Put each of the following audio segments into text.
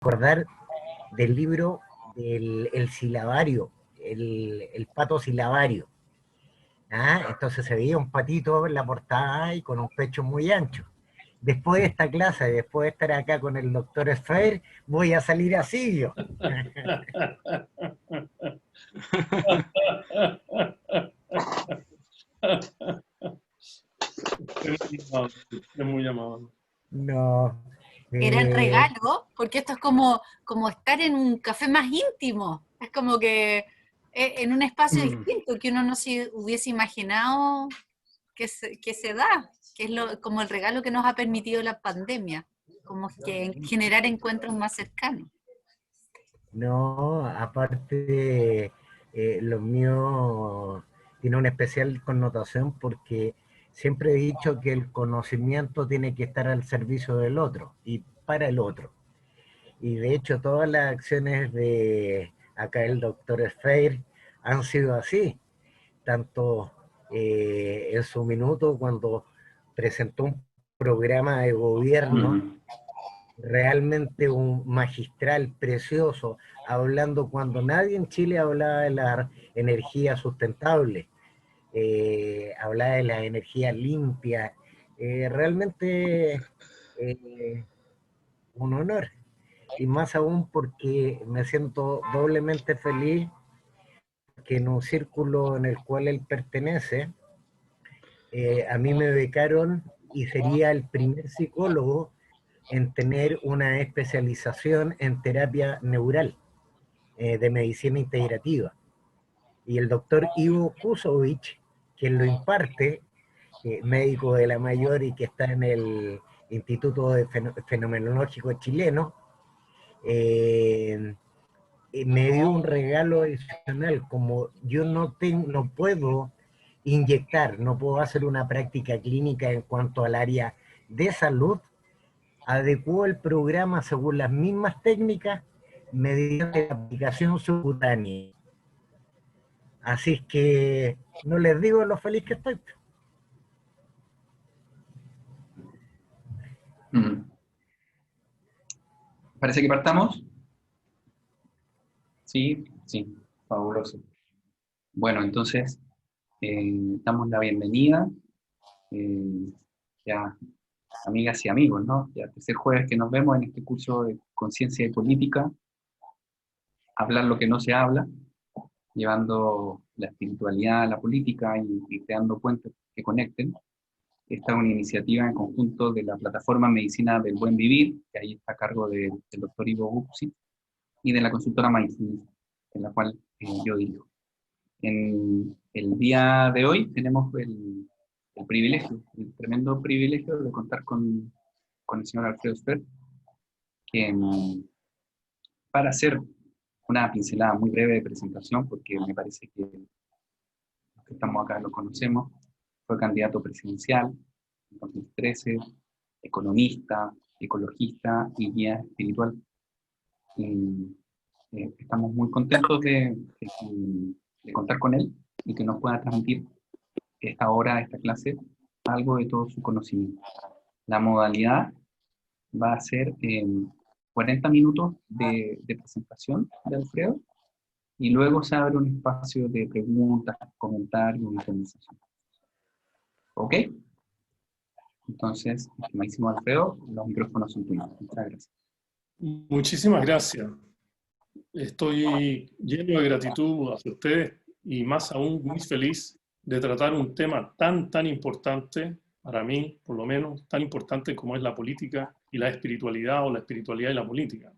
acordar del libro del el silabario, el pato silabario. ¿Ah? Entonces se veía un patito en la portada y con un pecho muy ancho. Después de esta clase, después de estar acá con el doctor Sfer, voy a salir así yo. Es muy amable. No. Era el regalo, porque esto es como estar en un café más íntimo. Es como que en un espacio distinto que uno no se hubiese imaginado que se da, que es como el regalo que nos ha permitido la pandemia, como que generar encuentros más cercanos. No, aparte, lo mío tiene una especial connotación porque siempre he dicho que el conocimiento tiene que estar al servicio del otro y para el otro. Y de hecho todas las acciones de acá el doctor Sfer han sido así, tanto en su minuto cuando presentó un programa de gobierno realmente un magistral, precioso, hablando cuando nadie en Chile hablaba de la energía sustentable, hablaba de la energía limpia, realmente un honor, y más aún porque me siento doblemente feliz que en un círculo en el cual él pertenece, a mí me becaron y sería el primer psicólogo en tener una especialización en terapia neural de medicina integrativa. Y el doctor Ivo Kusovich, quien lo imparte, médico de la mayor y que está en el Instituto de Fenomenológico Chileno, me dio un regalo adicional, como yo no puedo inyectar, no puedo hacer una práctica clínica en cuanto al área de salud, adecuó el programa según las mismas técnicas mediante la aplicación subcutánea. Así es que no les digo lo feliz que estoy. Parece que partamos. Sí, sí, fabuloso. Bueno, entonces, damos la bienvenida, ya amigas y amigos, ¿no? Ya tercer jueves que nos vemos en este curso de Conciencia y Política, hablar lo que no se habla, llevando la espiritualidad a la política y creando puentes que conecten. Esta es una iniciativa en conjunto de la plataforma Medicina del Buen Vivir, que ahí está a cargo del doctor Ivo Kusovich, y de la consultora Mindfulness, en la cual yo dirijo. En el día de hoy tenemos el privilegio, el tremendo privilegio de contar con el señor Alfredo Sfer, que para hacer una pincelada muy breve de presentación, porque me parece que los que estamos acá lo conocemos, fue candidato presidencial en 2013, economista, ecologista y guía espiritual. Y, estamos muy contentos de contar con él y que nos pueda transmitir esta hora, esta clase, algo de todo su conocimiento. La modalidad va a ser 40 minutos de presentación de Alfredo y luego se abre un espacio de preguntas, comentarios y conversación. ¿Ok? Entonces, estimadísimo Alfredo, los micrófonos son tuyos. Muchas gracias. Muchísimas gracias. Estoy lleno de gratitud hacia ustedes y más aún muy feliz de tratar un tema tan importante, para mí por lo menos, tan importante como es la política y la espiritualidad, o la espiritualidad y la política.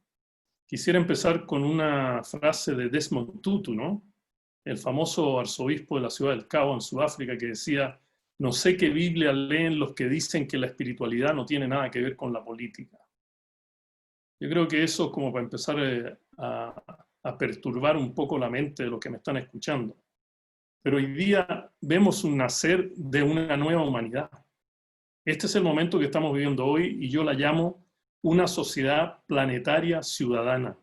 Quisiera empezar con una frase de Desmond Tutu, ¿no? El famoso arzobispo de la ciudad del Cabo en Sudáfrica, que decía: no sé qué Biblia leen los que dicen que la espiritualidad no tiene nada que ver con la política. Yo creo que eso es como para empezar a perturbar un poco la mente de los que me están escuchando. Pero hoy día vemos un nacer de una nueva humanidad. Este es el momento que estamos viviendo hoy y yo la llamo una sociedad planetaria ciudadana.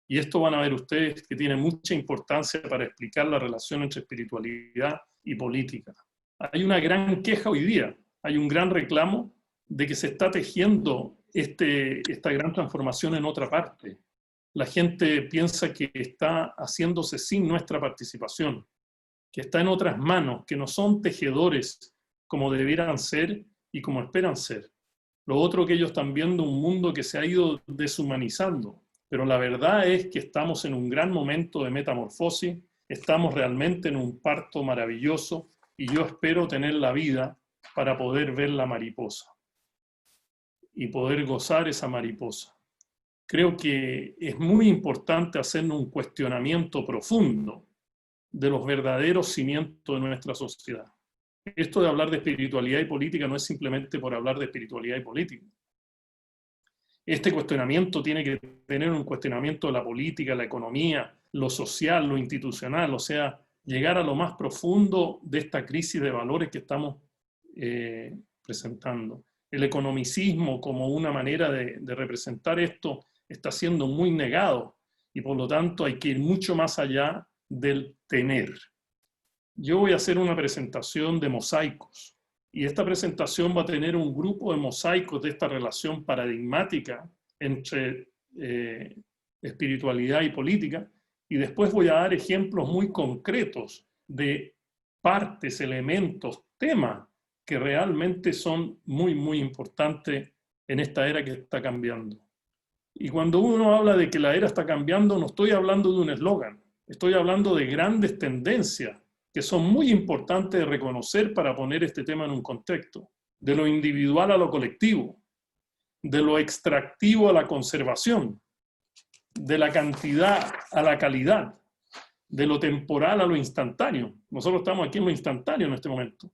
Y esto van a ver ustedes que tiene mucha importancia para explicar la relación entre espiritualidad y política. Hay una gran queja hoy día, hay un gran reclamo de que se está tejiendo esta gran transformación en otra parte. La gente piensa que está haciéndose sin nuestra participación, que está en otras manos, que no son tejedores como debieran ser y como esperan ser. Lo otro, que ellos están viendo un mundo que se ha ido deshumanizando, pero la verdad es que estamos en un gran momento de metamorfosis, estamos realmente en un parto maravilloso y yo espero tener la vida para poder ver la mariposa y poder gozar esa mariposa. Creo que es muy importante hacernos un cuestionamiento profundo de los verdaderos cimientos de nuestra sociedad. Esto de hablar de espiritualidad y política no es simplemente por hablar de espiritualidad y política. Este cuestionamiento tiene que tener un cuestionamiento de la política, la economía, lo social, lo institucional, o sea, llegar a lo más profundo de esta crisis de valores que estamos presentando. El economicismo como una manera de representar esto está siendo muy negado y por lo tanto hay que ir mucho más allá del tener. Yo voy a hacer una presentación de mosaicos y esta presentación va a tener un grupo de mosaicos de esta relación paradigmática entre espiritualidad y política, y después voy a dar ejemplos muy concretos de partes, elementos, temas que realmente son muy, muy importantes en esta era que está cambiando. Y cuando uno habla de que la era está cambiando, no estoy hablando de un eslogan, estoy hablando de grandes tendencias que son muy importantes de reconocer para poner este tema en un contexto, de lo individual a lo colectivo, de lo extractivo a la conservación, de la cantidad a la calidad, de lo temporal a lo instantáneo. Nosotros estamos aquí en lo instantáneo en este momento.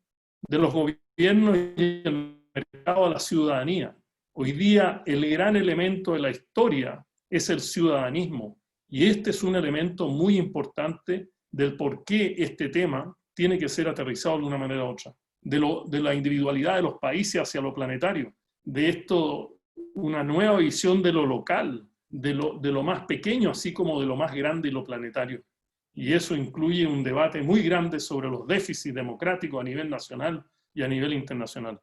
De los gobiernos y el mercado a la ciudadanía. Hoy día el gran elemento de la historia es el ciudadanismo, y este es un elemento muy importante del por qué este tema tiene que ser aterrizado de una manera u otra. De la individualidad de los países hacia lo planetario. De esto, una nueva visión de lo local, de lo más pequeño, así como de lo más grande y lo planetario. Y eso incluye un debate muy grande sobre los déficits democráticos a nivel nacional y a nivel internacional.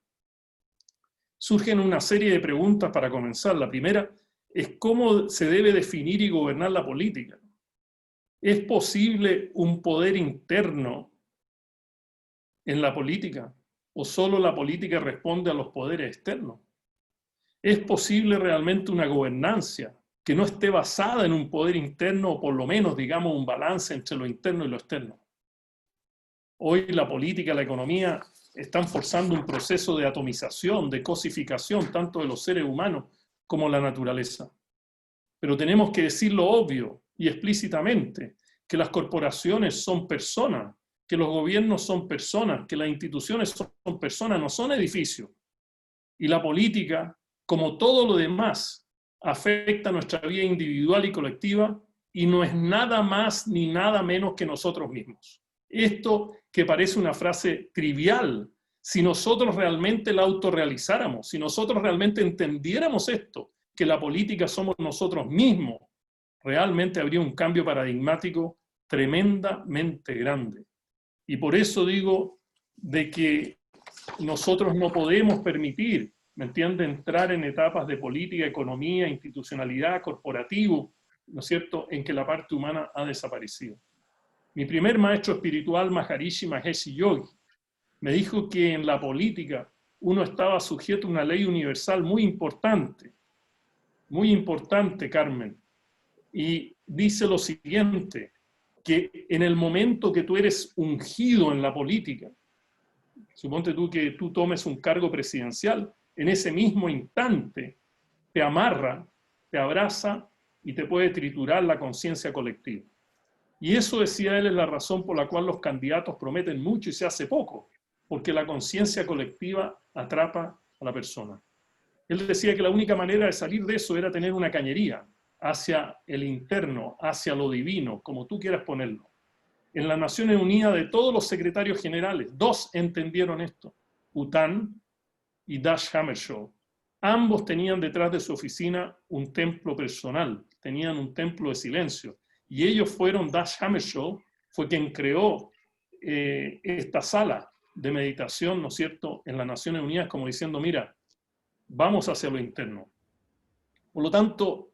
Surgen una serie de preguntas para comenzar. La primera es cómo se debe definir y gobernar la política. ¿Es posible un poder interno en la política? ¿O solo la política responde a los poderes externos? ¿Es posible realmente una gobernanza que no esté basada en un poder interno, o por lo menos, digamos, un balance entre lo interno y lo externo? Hoy la política, la economía están forzando un proceso de atomización, de cosificación, tanto de los seres humanos como la naturaleza. Pero tenemos que decir lo obvio y explícitamente, que las corporaciones son personas, que los gobiernos son personas, que las instituciones son personas, no son edificios. Y la política, como todo lo demás, afecta nuestra vida individual y colectiva y no es nada más ni nada menos que nosotros mismos. Esto que parece una frase trivial, si nosotros realmente la autorrealizáramos, si nosotros realmente entendiéramos esto, que la política somos nosotros mismos, realmente habría un cambio paradigmático tremendamente grande. Y por eso digo de que nosotros no podemos permitir, ¿me entiende?, entrar en etapas de política, economía, institucionalidad, corporativo, ¿no es cierto?, en que la parte humana ha desaparecido. Mi primer maestro espiritual, Maharishi Mahesh Yogi, me dijo que en la política uno estaba sujeto a una ley universal muy importante, Carmen, y dice lo siguiente, que en el momento que tú eres ungido en la política, suponte tú que tú tomes un cargo presidencial, en ese mismo instante te amarra, te abraza y te puede triturar la conciencia colectiva. Y eso, decía él, es la razón por la cual los candidatos prometen mucho y se hace poco, porque la conciencia colectiva atrapa a la persona. Él decía que la única manera de salir de eso era tener una cañería hacia el interno, hacia lo divino, como tú quieras ponerlo. En las Naciones Unidas, de todos los secretarios generales, 2 entendieron esto, U Thant y Dag Hammarskjöld. Ambos tenían detrás de su oficina un templo personal, tenían un templo de silencio. Y ellos fueron, Dag Hammarskjöld fue quien creó esta sala de meditación, ¿no es cierto?, en las Naciones Unidas, como diciendo, mira, vamos hacia lo interno. Por lo tanto,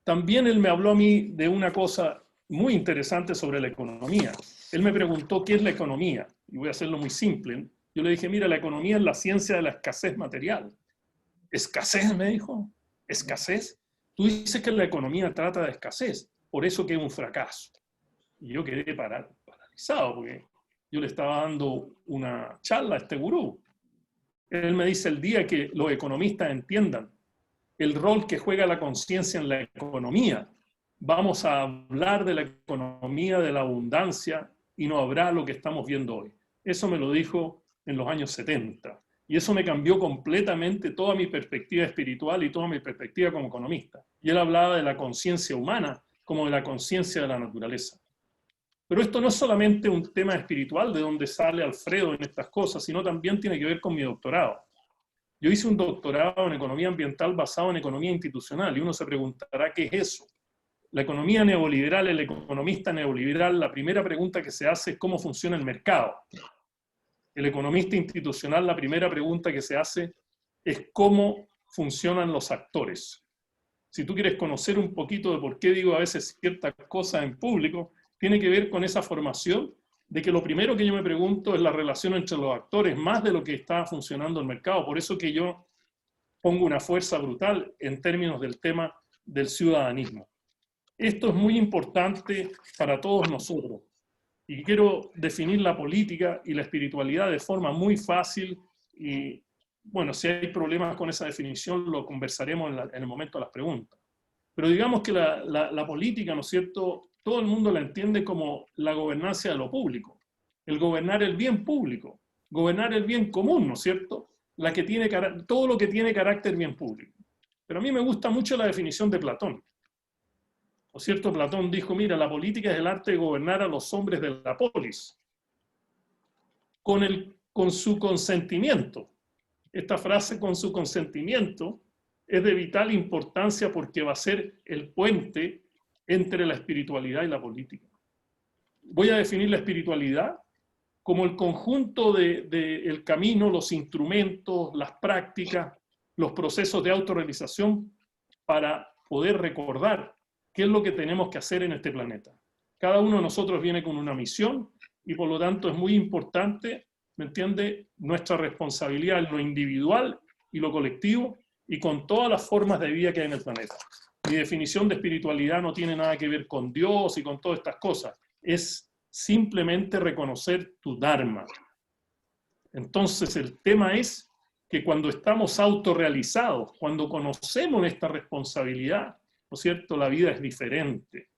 también él me habló a mí de una cosa muy interesante sobre la economía. Él me preguntó qué es la economía, y voy a hacerlo muy simple. Yo le dije, mira, la economía es la ciencia de la escasez material. ¿Escasez? Me dijo. ¿Escasez? Tú dices que la economía trata de escasez, por eso que es un fracaso. Y yo quedé paralizado, porque yo le estaba dando una charla a este gurú. Él me dice, el día que los economistas entiendan el rol que juega la conciencia en la economía, vamos a hablar de la economía de la abundancia y no habrá lo que estamos viendo hoy. Eso me lo dijo en los años 70. Y eso me cambió completamente toda mi perspectiva espiritual y toda mi perspectiva como economista. Y él hablaba de la conciencia humana como de la conciencia de la naturaleza. Pero esto no es solamente un tema espiritual de donde sale Alfredo en estas cosas, sino también tiene que ver con mi doctorado. Yo hice un doctorado en economía ambiental basado en economía institucional, y uno se preguntará qué es eso. La economía neoliberal, el economista neoliberal, la primera pregunta que se hace es cómo funciona el mercado. El economista institucional, la primera pregunta que se hace es cómo funcionan los actores. Si tú quieres conocer un poquito de por qué digo a veces ciertas cosas en público, tiene que ver con esa formación de que lo primero que yo me pregunto es la relación entre los actores, más de lo que está funcionando el mercado. Por eso que yo pongo una fuerza brutal en términos del tema del ciudadanismo. Esto es muy importante para todos nosotros. Y quiero definir la política y la espiritualidad de forma muy fácil. Y bueno, si hay problemas con esa definición, lo conversaremos en el momento de las preguntas. Pero digamos que la política, ¿no es cierto?, todo el mundo la entiende como la gobernanza de lo público, el gobernar el bien público, gobernar el bien común, ¿no es cierto?, todo lo que tiene carácter bien público. Pero a mí me gusta mucho la definición de Platón. ¿No es cierto? Platón dijo, mira, la política es el arte de gobernar a los hombres de la polis, con su consentimiento. Esta frase, con su consentimiento, es de vital importancia porque va a ser el puente entre la espiritualidad y la política. Voy a definir la espiritualidad como el conjunto del camino, los instrumentos, las prácticas, los procesos de autorrealización para poder recordar qué es lo que tenemos que hacer en este planeta. Cada uno de nosotros viene con una misión y por lo tanto es muy importante, ¿me entiende?, nuestra responsabilidad en lo individual y lo colectivo y con todas las formas de vida que hay en el planeta. Mi definición de espiritualidad no tiene nada que ver con Dios y con todas estas cosas. Es simplemente reconocer tu Dharma. Entonces el tema es que cuando estamos autorrealizados, cuando conocemos esta responsabilidad, ¿no es cierto?, la vida es diferente,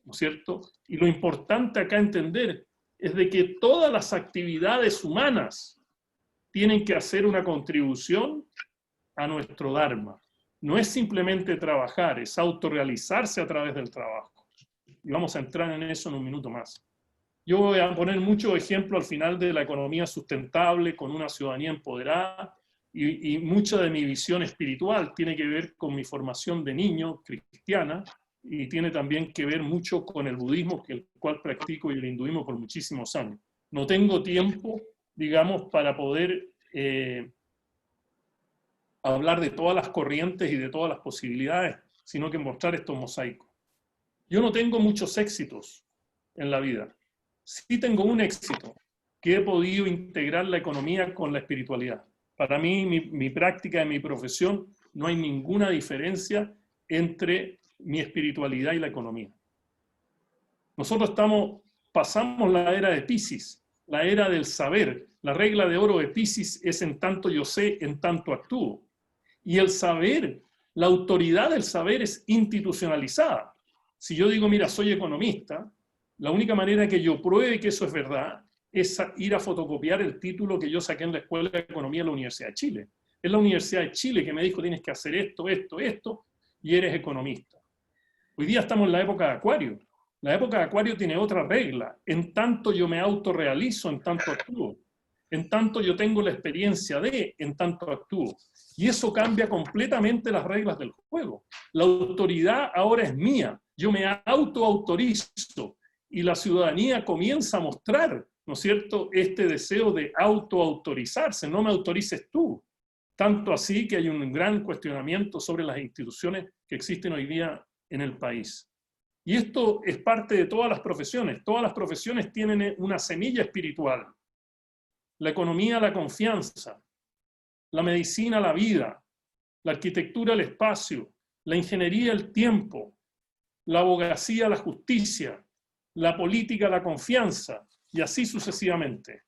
¿no es cierto? Y lo importante acá entender es de que todas las actividades humanas tienen que hacer una contribución a nuestro Dharma. No es simplemente trabajar, es autorrealizarse a través del trabajo. Y vamos a entrar en eso en un minuto más. Yo voy a poner muchos ejemplos al final de la economía sustentable con una ciudadanía empoderada y mucha de mi visión espiritual tiene que ver con mi formación de niño cristiana y tiene también que ver mucho con el budismo, el cual practico, y el hinduismo por muchísimos años. No tengo tiempo, digamos, para poder hablar de todas las corrientes y de todas las posibilidades, sino que mostrar estos mosaicos. Yo no tengo muchos éxitos en la vida. Sí tengo un éxito, que he podido integrar la economía con la espiritualidad. Para mí, mi práctica y mi profesión, no hay ninguna diferencia entre mi espiritualidad y la economía. Nosotros pasamos la era de Piscis, la era del saber. La regla de oro de Piscis es en tanto yo sé, en tanto actúo. Y el saber, la autoridad del saber es institucionalizada. Si yo digo, mira, soy economista, la única manera que yo pruebe que eso es verdad es ir a fotocopiar el título que yo saqué en la Escuela de Economía de la Universidad de Chile. Es la Universidad de Chile que me dijo, tienes que hacer esto, esto, esto, y eres economista. Hoy día estamos en la época de Acuario. La época de Acuario tiene otra regla. En tanto yo me autorrealizo, en tanto actúo. En tanto yo tengo la experiencia en tanto actúo. Y eso cambia completamente las reglas del juego. La autoridad ahora es mía. Yo me autoautorizo. Y la ciudadanía comienza a mostrar, ¿no es cierto?, este deseo de autoautorizarse. No me autorices tú. Tanto así que hay un gran cuestionamiento sobre las instituciones que existen hoy día en el país. Y esto es parte de todas las profesiones. Todas las profesiones tienen una semilla espiritual. La economía, la confianza. La medicina, la vida. La arquitectura, el espacio. La ingeniería, el tiempo. La abogacía, la justicia. La política, la confianza. Y así sucesivamente.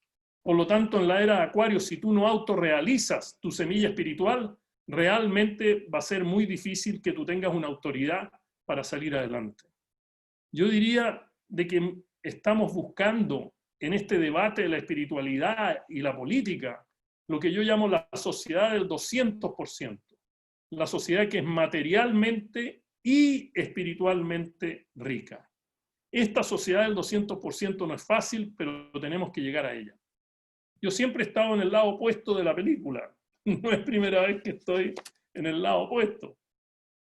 Por lo tanto, en la era de Acuario, si tú no autorrealizas tu semilla espiritual, realmente va a ser muy difícil que tú tengas una autoridad para salir adelante. Yo diría de que estamos buscando en este debate de la espiritualidad y la política lo que yo llamo la sociedad del 200%. La sociedad que es materialmente y espiritualmente rica. Esta sociedad del 200% no es fácil, pero tenemos que llegar a ella. Yo siempre he estado en el lado opuesto de la película. No es primera vez que estoy en el lado opuesto.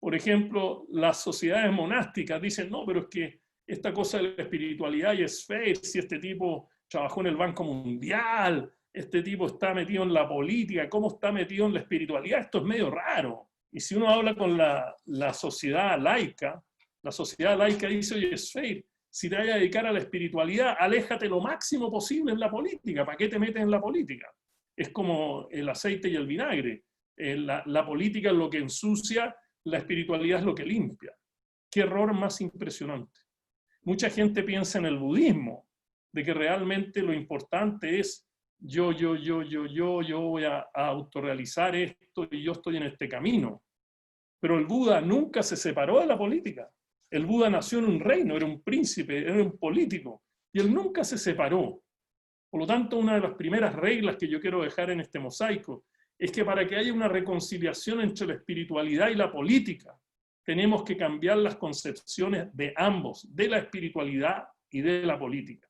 Por ejemplo, las sociedades monásticas dicen, no, pero es que esta cosa de la espiritualidad y es fake, si este tipo trabajó en el Banco Mundial, este tipo está metido en la política, ¿cómo está metido en la espiritualidad? Esto es medio raro. Y si uno habla con la sociedad laica dice, oye, es fake. Si te vayas a dedicar a la espiritualidad, aléjate lo máximo posible en la política. ¿Para qué te metes en la política? Es como el aceite y el vinagre. La política es lo que ensucia, la espiritualidad es lo que limpia. Qué error más impresionante. Mucha gente piensa en el budismo, de que realmente lo importante es yo voy a autorrealizar esto y yo estoy en este camino. Pero el Buda nunca se separó de la política. El Buda nació en un reino, era un príncipe, era un político, y él nunca se separó. Por lo tanto, una de las primeras reglas que yo quiero dejar en este mosaico es que para que haya una reconciliación entre la espiritualidad y la política, tenemos que cambiar las concepciones de ambos, de la espiritualidad y de la política.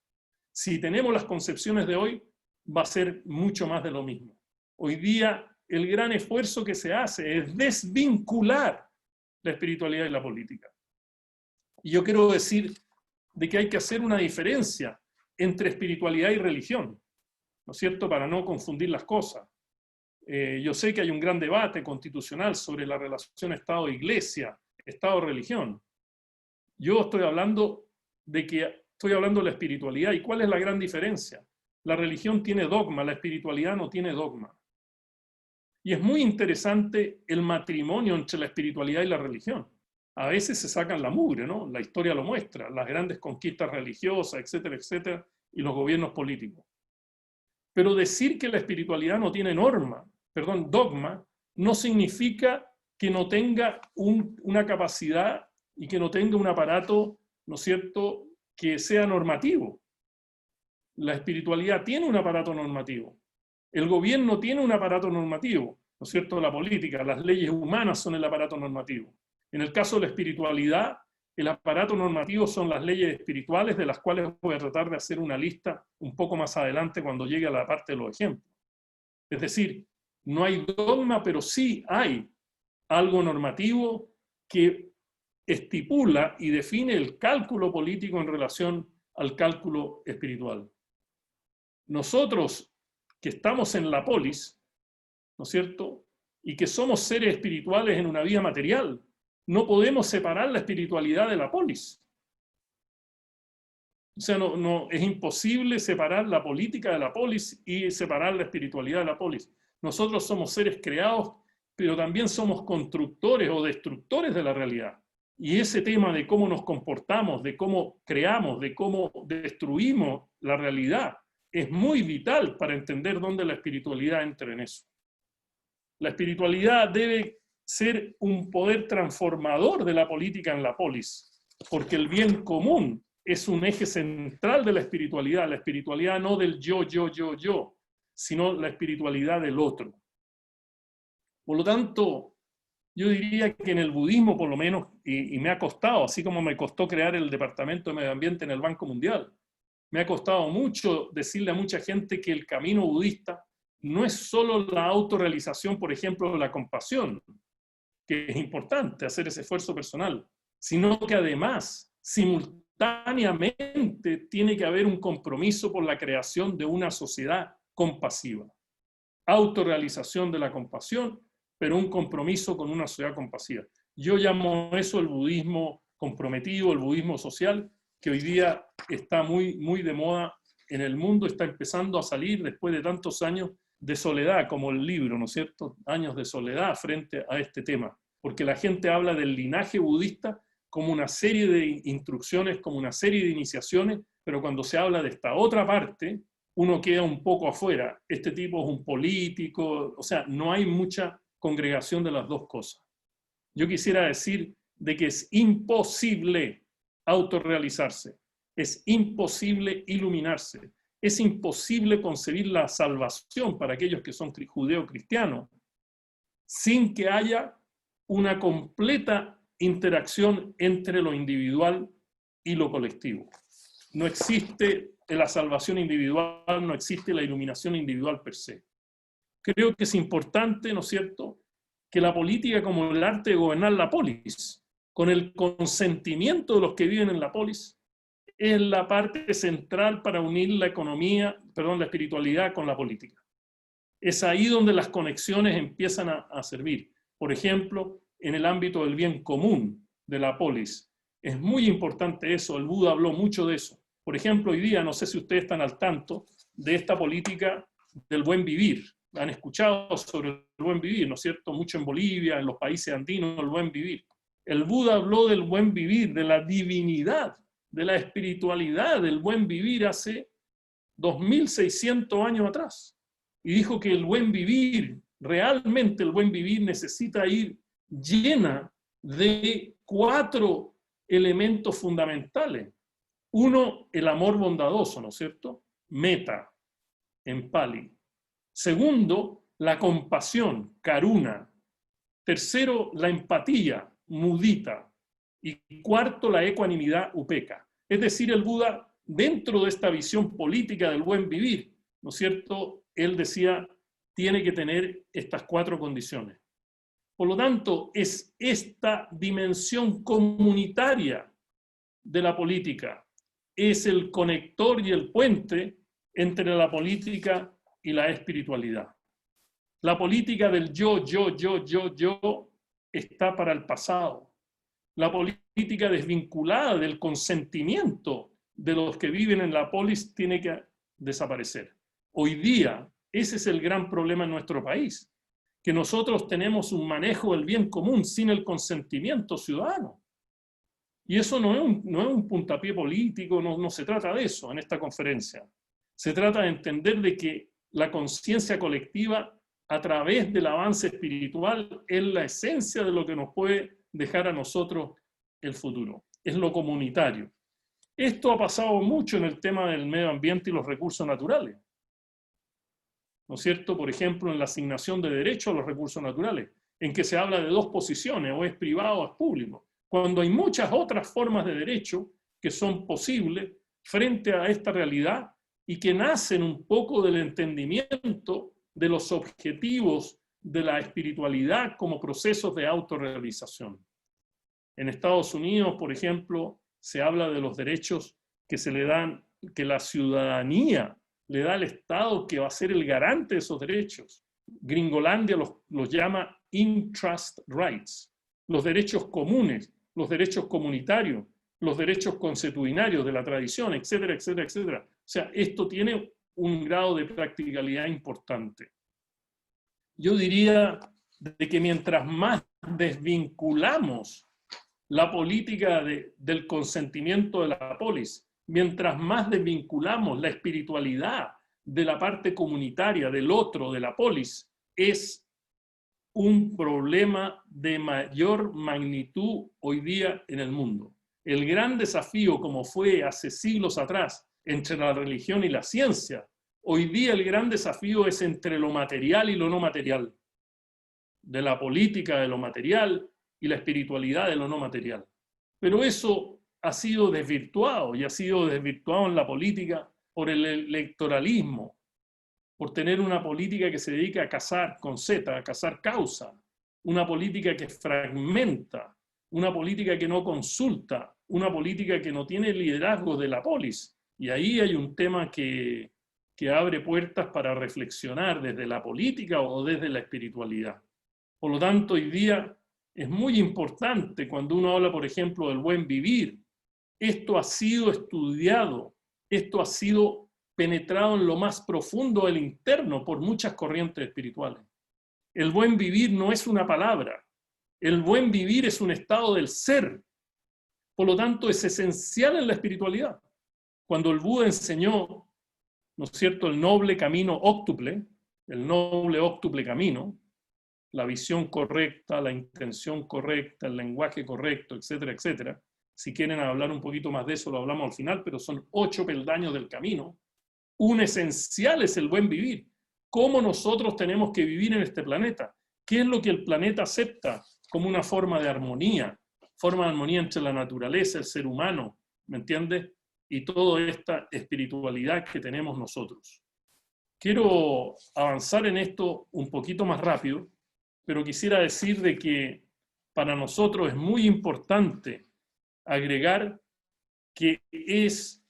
Si tenemos las concepciones de hoy, va a ser mucho más de lo mismo. Hoy día, el gran esfuerzo que se hace es desvincular la espiritualidad y la política. Y yo quiero decir de que hay que hacer una diferencia entre espiritualidad y religión, ¿no es cierto?, para no confundir las cosas. Yo sé que hay un gran debate constitucional sobre la relación Estado-Iglesia, Estado-religión. Yo estoy hablando de la espiritualidad. ¿Y cuál es la gran diferencia? La religión tiene dogma, la espiritualidad no tiene dogma. Y es muy interesante el matrimonio entre la espiritualidad y la religión. A veces se sacan la mugre, ¿no? La historia lo muestra, las grandes conquistas religiosas, etcétera, etcétera, y los gobiernos políticos. Pero decir que la espiritualidad no tiene dogma, no significa que no tenga una capacidad y que no tenga un aparato, ¿no es cierto?, que sea normativo. La espiritualidad tiene un aparato normativo. El gobierno tiene un aparato normativo, ¿no es cierto?, la política, las leyes humanas son el aparato normativo. En el caso de la espiritualidad, el aparato normativo son las leyes espirituales, de las cuales voy a tratar de hacer una lista un poco más adelante cuando llegue a la parte de los ejemplos. Es decir, no hay dogma, pero sí hay algo normativo que estipula y define el cálculo político en relación al cálculo espiritual. Nosotros que estamos en la polis, ¿no es cierto?, y que somos seres espirituales en una vida material, no podemos separar la espiritualidad de la polis. O sea, es imposible separar la política de la polis y separar la espiritualidad de la polis. Nosotros somos seres creados, pero también somos constructores o destructores de la realidad. Y ese tema de cómo nos comportamos, de cómo creamos, de cómo destruimos la realidad, es muy vital para entender dónde la espiritualidad entra en eso. La espiritualidad debe ser un poder transformador de la política en la polis, porque el bien común es un eje central de la espiritualidad no del yo, sino la espiritualidad del otro. Por lo tanto, yo diría que en el budismo, por lo menos, y me ha costado, así como me costó crear el Departamento de Medio Ambiente en el Banco Mundial, me ha costado mucho decirle a mucha gente que el camino budista no es solo la autorrealización, por ejemplo, la compasión, que es importante hacer ese esfuerzo personal, sino que además, simultáneamente, tiene que haber un compromiso por la creación de una sociedad compasiva. autorrealización de la compasión, pero un compromiso con una sociedad compasiva. Yo llamo eso el budismo comprometido, el budismo social, que hoy día está muy de moda en el mundo, está empezando a salir después de tantos años de soledad, como el libro, ¿no es cierto? Años de soledad frente a este tema, porque la gente habla del linaje budista como una serie de instrucciones, como una serie de iniciaciones, pero cuando se habla de esta otra parte, uno queda un poco afuera. Este tipo es un político, o sea, no hay mucha congregación de las dos cosas. Yo quisiera decir de que es imposible autorrealizarse, es imposible iluminarse, es imposible concebir la salvación para aquellos que son judeo-cristianos sin que haya una completa interacción entre lo individual y lo colectivo. No existe la salvación individual, no existe la iluminación individual per se. Creo que es importante, ¿no es cierto?, que la política como el arte de gobernar la polis, con el consentimiento de los que viven en la polis, es la parte central para unir la la espiritualidad con la política. Es ahí donde las conexiones empiezan a servir. Por ejemplo, en el ámbito del bien común de la polis. Es muy importante eso, el Buda habló mucho de eso. Por ejemplo, hoy día, no sé si ustedes están al tanto de esta política del buen vivir. Han escuchado sobre el buen vivir, ¿no es cierto? Mucho en Bolivia, en los países andinos, el buen vivir. El Buda habló del buen vivir, de la divinidad, de la espiritualidad del buen vivir hace 2600 años atrás. Y dijo que el buen vivir, realmente el buen vivir necesita ir llena de 4 elementos fundamentales. Uno, el amor bondadoso, ¿no es cierto? Metta, en Pali. Segundo, la compasión, karuna. Tercero, la empatía, mudita. Y cuarto, la ecuanimidad, upekkha. Es decir, el Buda, dentro de esta visión política del buen vivir, ¿no es cierto?, él decía, tiene que tener estas 4 condiciones. Por lo tanto, es esta dimensión comunitaria de la política, es el conector y el puente entre la política y la espiritualidad. La política del yo está para el pasado. La política desvinculada del consentimiento de los que viven en la polis tiene que desaparecer. Hoy día, ese es el gran problema en nuestro país, que nosotros tenemos un manejo del bien común sin el consentimiento ciudadano. Y eso no es un puntapié político, no se trata de eso en esta conferencia. Se trata de entender de que la conciencia colectiva a través del avance espiritual es la esencia de lo que nos puede dejar a nosotros el futuro. Es lo comunitario. Esto ha pasado mucho en el tema del medio ambiente y los recursos naturales. ¿No es cierto? Por ejemplo, en la asignación de derechos a los recursos naturales, en que se habla de 2 posiciones, o es privado o es público, cuando hay muchas otras formas de derecho que son posibles frente a esta realidad y que nacen un poco del entendimiento de los objetivos de la espiritualidad como procesos de autorrealización. En Estados Unidos, por ejemplo, se habla de los derechos que se le dan, que la ciudadanía le da al Estado, que va a ser el garante de esos derechos. Gringolandia los llama in-trust rights, los derechos comunes, los derechos comunitarios, los derechos consuetudinarios de la tradición, etcétera, etcétera, etcétera. O sea, esto tiene un grado de practicalidad importante. Yo diría de que mientras más desvinculamos la política del consentimiento de la polis, mientras más desvinculamos la espiritualidad de la parte comunitaria, del otro, de la polis, es un problema de mayor magnitud hoy día en el mundo. El gran desafío, como fue hace siglos atrás, entre la religión y la ciencia, hoy día el gran desafío es entre lo material y lo no material, de la política de lo material y la espiritualidad de lo no material. Pero eso ha sido desvirtuado, y ha sido desvirtuado en la política por el electoralismo, por tener una política que se dedica a cazar con Z, a cazar causa, una política que fragmenta, una política que no consulta, una política que no tiene liderazgo de la polis. Y ahí hay un tema que que abre puertas para reflexionar desde la política o desde la espiritualidad. Por lo tanto, hoy día es muy importante cuando uno habla, por ejemplo, del buen vivir. Esto ha sido estudiado, esto ha sido penetrado en lo más profundo del interno por muchas corrientes espirituales. El buen vivir no es una palabra, el buen vivir es un estado del ser. Por lo tanto, es esencial en la espiritualidad. Cuando el Buda enseñó, ¿no es cierto?, el noble camino óctuple, el noble óctuple camino, la visión correcta, la intención correcta, el lenguaje correcto, etcétera, etcétera. Si quieren hablar un poquito más de eso, lo hablamos al final, pero son 8 peldaños del camino. Un esencial es el buen vivir. ¿Cómo nosotros tenemos que vivir en este planeta? ¿Qué es lo que el planeta acepta como una forma de armonía entre la naturaleza, el ser humano, ¿me entiendes? Y toda esta espiritualidad que tenemos nosotros. Quiero avanzar en esto un poquito más rápido, pero quisiera decir de que para nosotros es muy importante agregar que es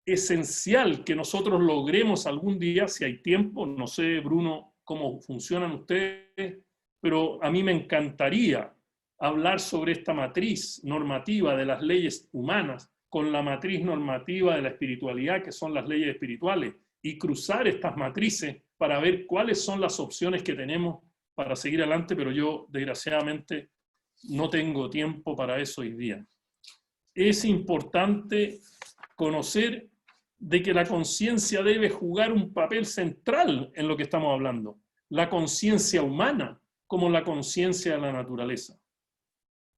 esencial que nosotros logremos algún día, si hay tiempo, no sé, Bruno, cómo funcionan ustedes, pero a mí me encantaría hablar sobre esta matriz normativa de las leyes humanas con la matriz normativa de la espiritualidad, que son las leyes espirituales, y cruzar estas matrices para ver cuáles son las opciones que tenemos para seguir adelante, pero yo, desgraciadamente, no tengo tiempo para eso hoy día. Es importante conocer de que la conciencia debe jugar un papel central en lo que estamos hablando. La conciencia humana como la conciencia de la naturaleza.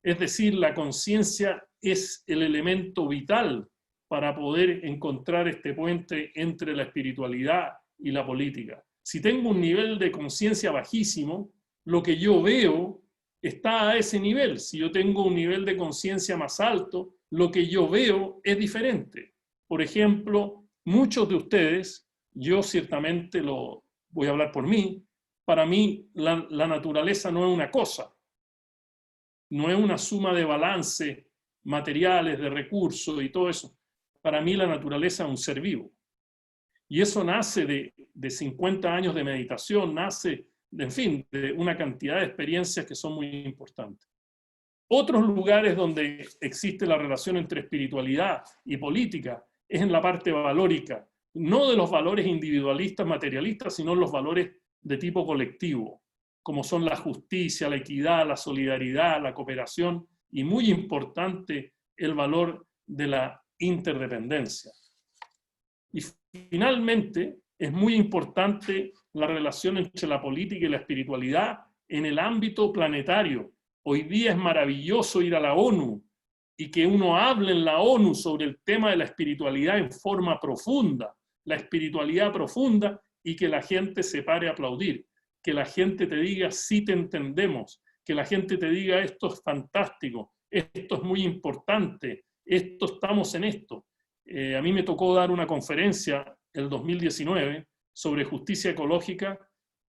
Es decir, la conciencia es el elemento vital para poder encontrar este puente entre la espiritualidad y la política. Si tengo un nivel de conciencia bajísimo, lo que yo veo está a ese nivel. Si yo tengo un nivel de conciencia más alto, lo que yo veo es diferente. Por ejemplo, muchos de ustedes, yo ciertamente lo voy a hablar por mí, para mí la naturaleza no es una cosa, no es una suma de balance, materiales, de recursos y todo eso. Para mí la naturaleza es un ser vivo. Y eso nace de 50 años de meditación, nace, en fin, de una cantidad de experiencias que son muy importantes. Otros lugares donde existe la relación entre espiritualidad y política es en la parte valórica, no de los valores individualistas, materialistas, sino los valores de tipo colectivo, como son la justicia, la equidad, la solidaridad, la cooperación, y muy importante el valor de la interdependencia. Y finalmente, es muy importante la relación entre la política y la espiritualidad en el ámbito planetario. Hoy día es maravilloso ir a la ONU y que uno hable en la ONU sobre el tema de la espiritualidad en forma profunda, la espiritualidad profunda, y que la gente se pare a aplaudir, que la gente te diga sí te entendemos, que la gente te diga esto es fantástico, esto es muy importante, esto estamos en esto. A mí me tocó dar una conferencia el 2019 sobre justicia ecológica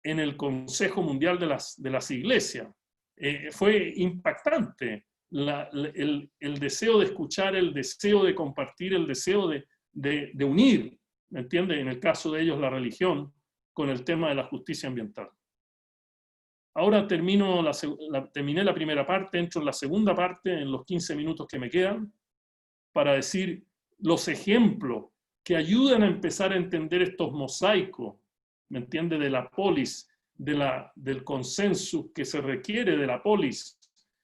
en el Consejo Mundial de las Iglesias. Fue impactante el deseo de escuchar, el deseo de compartir, el deseo de unir, ¿me entiendes? En el caso de ellos la religión, con el tema de la justicia ambiental. Ahora terminé la primera parte, entro en la segunda parte en los 15 minutos que me quedan, para decir los ejemplos que ayudan a empezar a entender estos mosaicos, ¿me entiende? De la polis, del consenso que se requiere de la polis,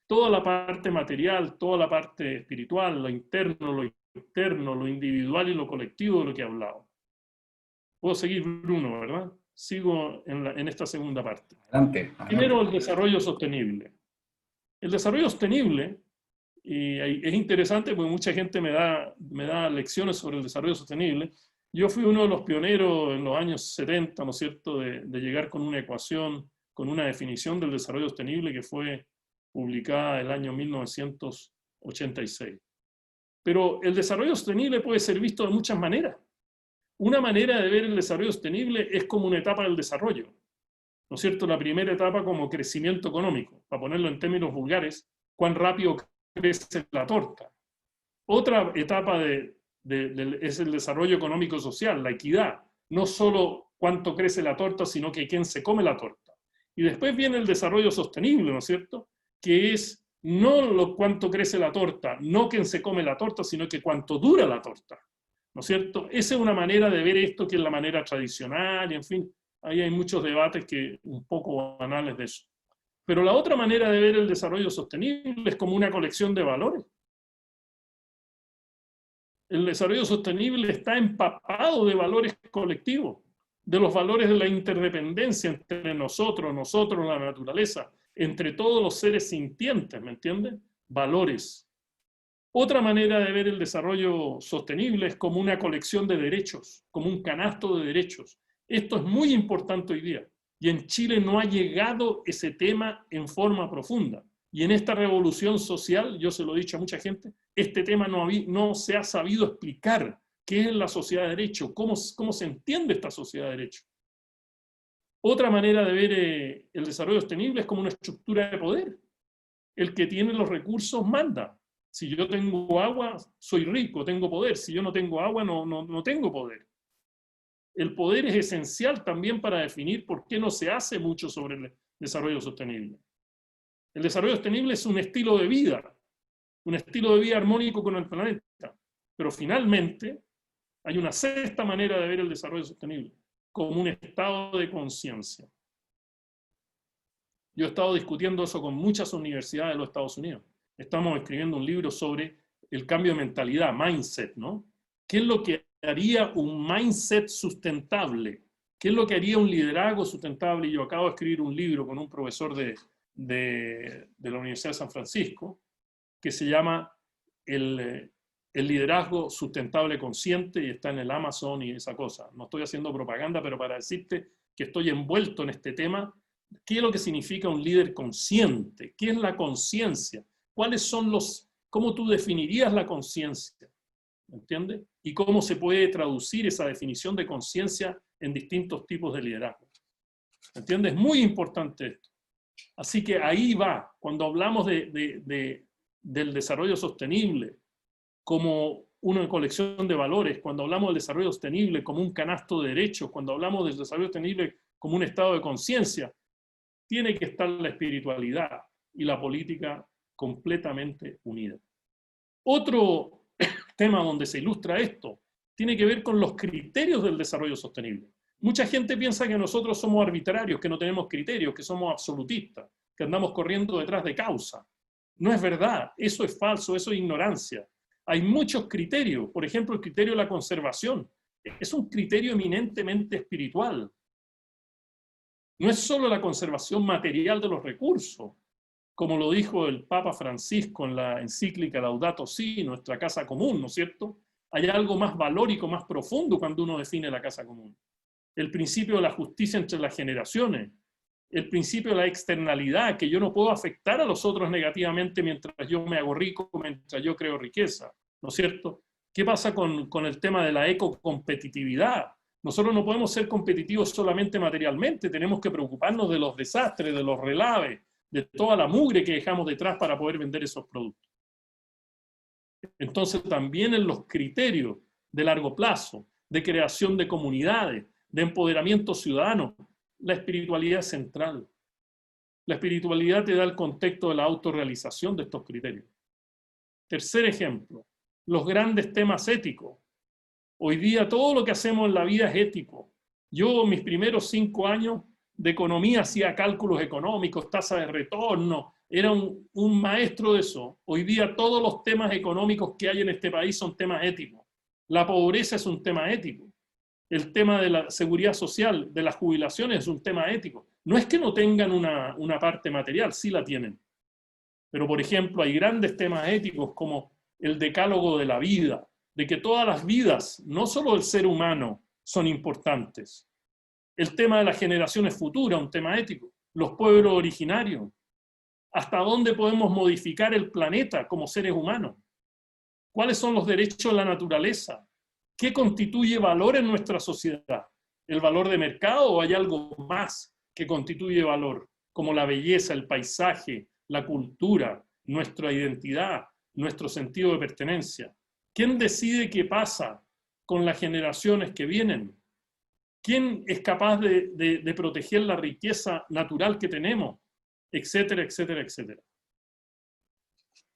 toda la parte material, toda la parte espiritual, lo interno, lo externo, lo individual y lo colectivo de lo que he hablado. Puedo seguir, Bruno, ¿verdad? Sigo en esta segunda parte. Adelante. Primero, el desarrollo sostenible. El desarrollo sostenible, y es interesante porque mucha gente me da lecciones sobre el desarrollo sostenible. Yo fui uno de los pioneros en los años 70, ¿no es cierto?, de llegar con una ecuación, con una definición del desarrollo sostenible que fue publicada el año 1986. Pero el desarrollo sostenible puede ser visto de muchas maneras. Una manera de ver el desarrollo sostenible es como una etapa del desarrollo, ¿no es cierto? La primera etapa como crecimiento económico, para ponerlo en términos vulgares, cuán rápido crece la torta. Otra etapa de es el desarrollo económico-social, la equidad. No solo cuánto crece la torta, sino que quién se come la torta. Y después viene el desarrollo sostenible, ¿no es cierto? Que es no cuánto crece la torta, no quién se come la torta, sino que cuánto dura la torta, ¿no es cierto? Esa es una manera de ver esto que es la manera tradicional, y en fin, ahí hay muchos debates que un poco banales de eso. Pero la otra manera de ver el desarrollo sostenible es como una colección de valores. El desarrollo sostenible está empapado de valores colectivos, de los valores de la interdependencia entre nosotros, la naturaleza, entre todos los seres sintientes, ¿me entienden? Valores. Otra manera de ver el desarrollo sostenible es como una colección de derechos, como un canasto de derechos. Esto es muy importante hoy día. Y en Chile no ha llegado ese tema en forma profunda. Y en esta revolución social, yo se lo he dicho a mucha gente, este tema no se ha sabido explicar qué es la sociedad de derecho, cómo se entiende esta sociedad de derecho. Otra manera de ver el desarrollo sostenible es como una estructura de poder. El que tiene los recursos manda. Si yo tengo agua, soy rico, tengo poder. Si yo no tengo agua, no tengo poder. El poder es esencial también para definir por qué no se hace mucho sobre el desarrollo sostenible. El desarrollo sostenible es un estilo de vida armónico con el planeta. Pero finalmente, hay una sexta manera de ver el desarrollo sostenible, como un estado de conciencia. Yo he estado discutiendo eso con muchas universidades de los Estados Unidos. Estamos escribiendo un libro sobre el cambio de mentalidad, mindset, ¿no? ¿Qué es lo que haría un mindset sustentable? ¿Qué es lo que haría un liderazgo sustentable? Y yo acabo de escribir un libro con un profesor de la Universidad de San Francisco, que se llama el liderazgo sustentable consciente, y está en el Amazon y esa cosa. No estoy haciendo propaganda, pero para decirte que estoy envuelto en este tema. ¿Qué es lo que significa un líder consciente? ¿Qué es la conciencia? ¿Cómo tú definirías la conciencia? ¿Entiendes? Y cómo se puede traducir esa definición de conciencia en distintos tipos de liderazgo. ¿Entiendes? Es muy importante esto. Así que ahí va, cuando hablamos del desarrollo sostenible como una colección de valores, cuando hablamos del desarrollo sostenible como un canasto de derechos, cuando hablamos del desarrollo sostenible como un estado de conciencia, tiene que estar la espiritualidad y la política completamente unidas. Otro tema donde se ilustra esto tiene que ver con los criterios del desarrollo sostenible. Mucha gente piensa que nosotros somos arbitrarios, que no tenemos criterios, que somos absolutistas, que andamos corriendo detrás de causa. No es verdad, eso es falso, eso es ignorancia. Hay muchos criterios, por ejemplo, el criterio de la conservación. Es un criterio eminentemente espiritual. No es solo la conservación material de los recursos, como lo dijo el Papa Francisco en la encíclica Laudato Si, nuestra casa común, ¿no es cierto? Hay algo más valórico, más profundo cuando uno define la casa común. El principio de la justicia entre las generaciones, el principio de la externalidad, que yo no puedo afectar a los otros negativamente mientras yo me hago rico, mientras yo creo riqueza, ¿no es cierto? ¿Qué pasa con el tema de la ecocompetitividad? Nosotros no podemos ser competitivos solamente materialmente, tenemos que preocuparnos de los desastres, de los relaves, de toda la mugre que dejamos detrás para poder vender esos productos. Entonces también en los criterios de largo plazo, de creación de comunidades, de empoderamiento ciudadano, la espiritualidad es central. La espiritualidad te da el contexto de la autorrealización de estos criterios. Tercer ejemplo, los grandes temas éticos. Hoy día todo lo que hacemos en la vida es ético. Yo mis primeros 5 años de economía hacía cálculos económicos, tasa de retorno, era un maestro de eso. Hoy día todos los temas económicos que hay en este país son temas éticos. La pobreza es un tema ético. El tema de la seguridad social, de las jubilaciones, es un tema ético. No es que no tengan una parte material, sí la tienen. Pero, por ejemplo, hay grandes temas éticos como el decálogo de la vida, de que todas las vidas, no solo el ser humano, son importantes. El tema de las generaciones futuras, un tema ético. Los pueblos originarios. ¿Hasta dónde podemos modificar el planeta como seres humanos? ¿Cuáles son los derechos de la naturaleza? ¿Qué constituye valor en nuestra sociedad? ¿El valor de mercado o hay algo más que constituye valor? Como la belleza, el paisaje, la cultura, nuestra identidad, nuestro sentido de pertenencia. ¿Quién decide qué pasa con las generaciones que vienen? ¿Quién es capaz de proteger la riqueza natural que tenemos? Etcétera, etcétera, etcétera.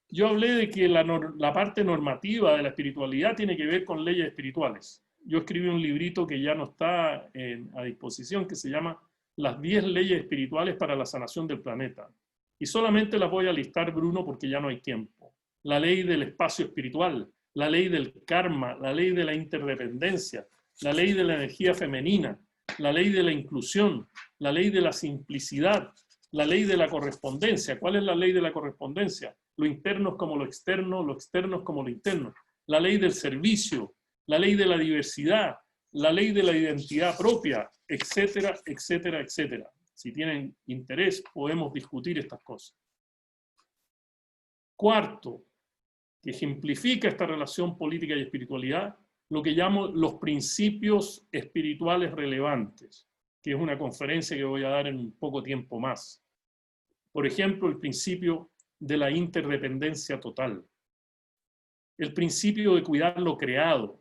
Yo hablé de que la parte normativa de la espiritualidad tiene que ver con leyes espirituales. Yo escribí un librito que ya no está a disposición, que se llama Las 10 leyes espirituales para la sanación del planeta. Y solamente las voy a listar, Bruno, porque ya no hay tiempo. La ley del espacio espiritual, la ley del karma, la ley de la interdependencia, la ley de la energía femenina, la ley de la inclusión, la ley de la simplicidad, la ley de la correspondencia. ¿Cuál es la ley de la correspondencia? Lo interno es como lo externo es como lo interno. La ley del servicio, la ley de la diversidad, la ley de la identidad propia, etcétera, etcétera, etcétera. Si tienen interés, podemos discutir estas cosas. Cuarto, que ejemplifica esta relación política y espiritualidad, lo que llamo los principios espirituales relevantes, que es una conferencia que voy a dar en un poco tiempo más. Por ejemplo, el principio de la interdependencia total, el principio de cuidar lo creado,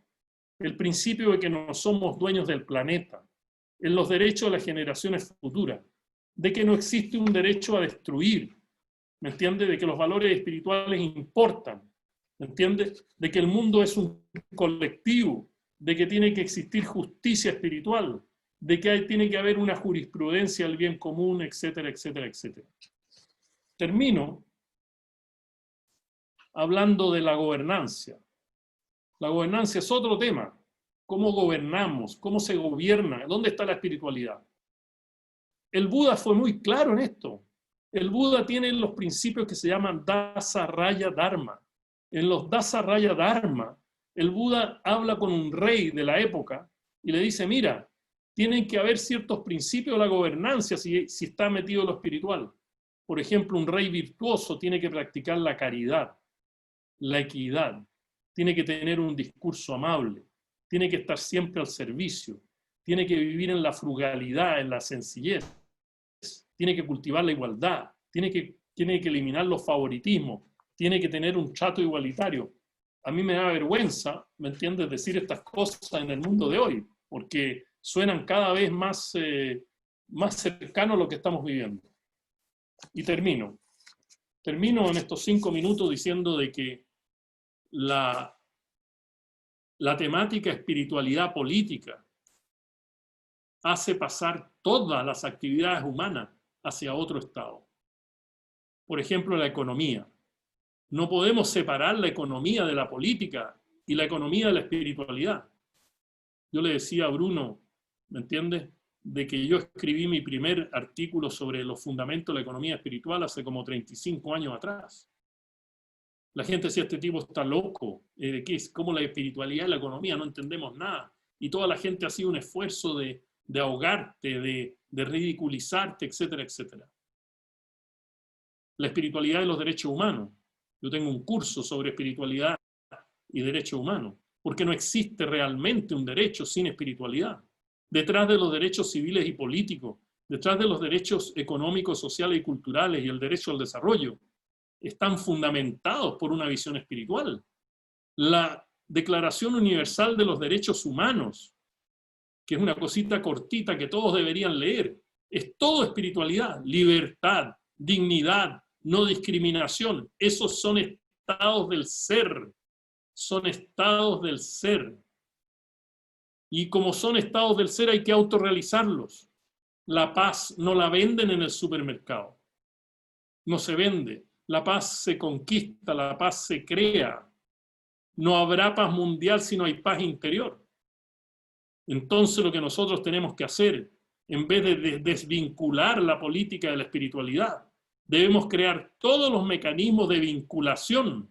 el principio de que no somos dueños del planeta, en los derechos de las generaciones futuras, de que no existe un derecho a destruir, ¿me entiende? De que los valores espirituales importan, ¿me entiende? De que el mundo es un colectivo, de que tiene que existir justicia espiritual, de que tiene que haber una jurisprudencia del bien común, etcétera, etcétera, etcétera. Termino hablando de la gobernanza. La gobernanza es otro tema. ¿Cómo gobernamos? ¿Cómo se gobierna? ¿Dónde está la espiritualidad? El Buda fue muy claro en esto. El Buda tiene los principios que se llaman Dasa Raya Dharma. En los Dasa Raya Dharma, el Buda habla con un rey de la época y le dice, mira, tienen que haber ciertos principios de la gobernanza si está metido en lo espiritual. Por ejemplo, un rey virtuoso tiene que practicar la caridad, la equidad, tiene que tener un discurso amable, tiene que estar siempre al servicio, tiene que vivir en la frugalidad, en la sencillez, tiene que cultivar la igualdad, tiene que eliminar los favoritismos, tiene que tener un trato igualitario. A mí me da vergüenza, ¿me entiendes?, decir estas cosas en el mundo de hoy, porque suenan cada vez más cercanos a lo que estamos viviendo. Y termino en estos 5 minutos diciendo de que la temática espiritualidad política hace pasar todas las actividades humanas hacia otro estado. Por ejemplo, la economía. No podemos separar la economía de la política y la economía de la espiritualidad. Yo le decía a Bruno, ¿me entiendes?, de que yo escribí mi primer artículo sobre los fundamentos de la economía espiritual hace como 35 años atrás. La gente decía, este tipo está loco, ¿de qué es? ¿Cómo la espiritualidad y la economía? No entendemos nada. Y toda la gente ha sido un esfuerzo de ahogarte, de ridiculizarte, etcétera, etcétera. La espiritualidad y los derechos humanos. Yo tengo un curso sobre espiritualidad y derechos humanos, porque no existe realmente un derecho sin espiritualidad. Detrás de los derechos civiles y políticos, detrás de los derechos económicos, sociales y culturales y el derecho al desarrollo, están fundamentados por una visión espiritual. La Declaración Universal de los Derechos Humanos, que es una cosita cortita que todos deberían leer, es todo espiritualidad, libertad, dignidad, no discriminación. Esos son estados del ser, son estados del ser. Y como son estados del ser hay que autorrealizarlos. La paz no la venden en el supermercado, no se vende. La paz se conquista, la paz se crea. No habrá paz mundial si no hay paz interior. Entonces lo que nosotros tenemos que hacer, en vez de desvincular la política de la espiritualidad, debemos crear todos los mecanismos de vinculación,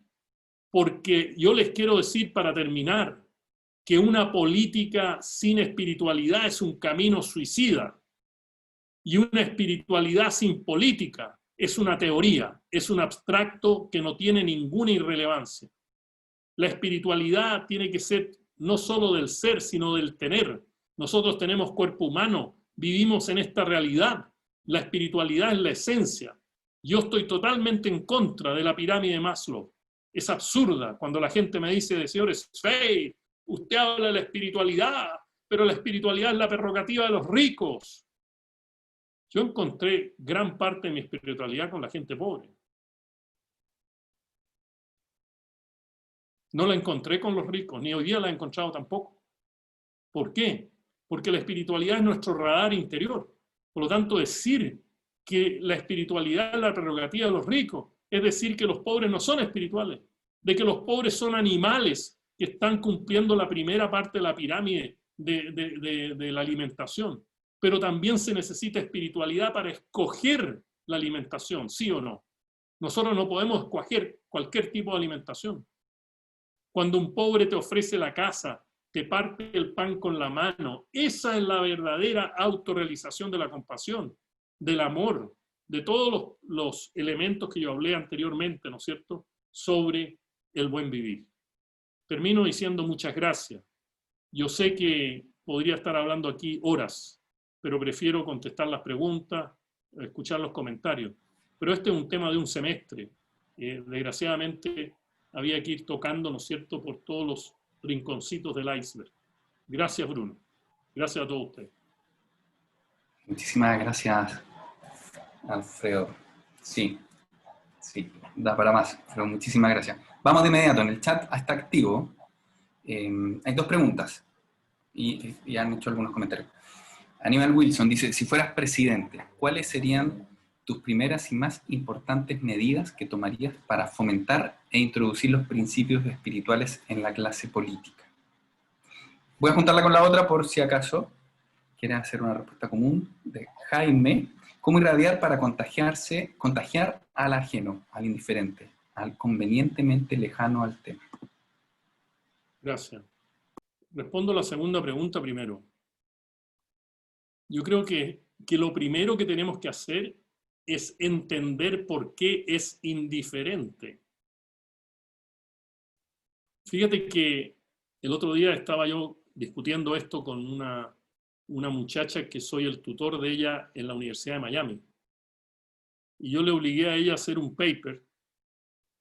porque yo les quiero decir para terminar, que una política sin espiritualidad es un camino suicida, y una espiritualidad sin política es una teoría, es un abstracto que no tiene ninguna irrelevancia. La espiritualidad tiene que ser no solo del ser, sino del tener. Nosotros tenemos cuerpo humano, vivimos en esta realidad. La espiritualidad es la esencia. Yo estoy totalmente en contra de la pirámide de Maslow. es absurda. Cuando la gente me dice, señor Sveig, usted habla de la espiritualidad, pero la espiritualidad es la prerrogativa de los ricos. Yo encontré gran parte de mi espiritualidad con la gente pobre. No la encontré con los ricos, ni hoy día la he encontrado tampoco. ¿Por qué? Porque la espiritualidad es nuestro radar interior. Por lo tanto, decir que la espiritualidad es la prerrogativa de los ricos, es decir, que los pobres no son espirituales, de que los pobres son animales que están cumpliendo la primera parte de la pirámide de la alimentación. Pero también se necesita espiritualidad para escoger la alimentación, ¿sí o no? Nosotros no podemos escoger cualquier tipo de alimentación. Cuando un pobre te ofrece la casa, te parte el pan con la mano, esa es la verdadera autorrealización de la compasión, del amor, de todos los elementos que yo hablé anteriormente, ¿no es cierto?, sobre el buen vivir. Termino diciendo muchas gracias. Yo sé que podría estar hablando aquí horas, pero prefiero contestar las preguntas, escuchar los comentarios. Pero este es un tema de un semestre. Desgraciadamente había que ir tocando, ¿no es cierto?, por todos los rinconcitos del iceberg. Gracias, Bruno. Gracias a todos ustedes. Muchísimas gracias, Alfredo. Sí, da para más, pero muchísimas gracias. Vamos de inmediato, en el chat está activo. Hay dos preguntas y han hecho algunos comentarios. Aníbal Wilson dice, si fueras presidente, ¿cuáles serían tus primeras y más importantes medidas que tomarías para fomentar e introducir los principios espirituales en la clase política? Voy a juntarla con la otra por si acaso quieren hacer una respuesta común de Jaime. ¿Cómo irradiar para contagiar al ajeno, al indiferente, al convenientemente lejano al tema? Gracias. Respondo la segunda pregunta primero. Yo creo que lo primero que tenemos que hacer es entender por qué es indiferente. Fíjate que el otro día estaba yo discutiendo esto con una muchacha que soy el tutor de ella en la Universidad de Miami. Y yo le obligué a ella a hacer un paper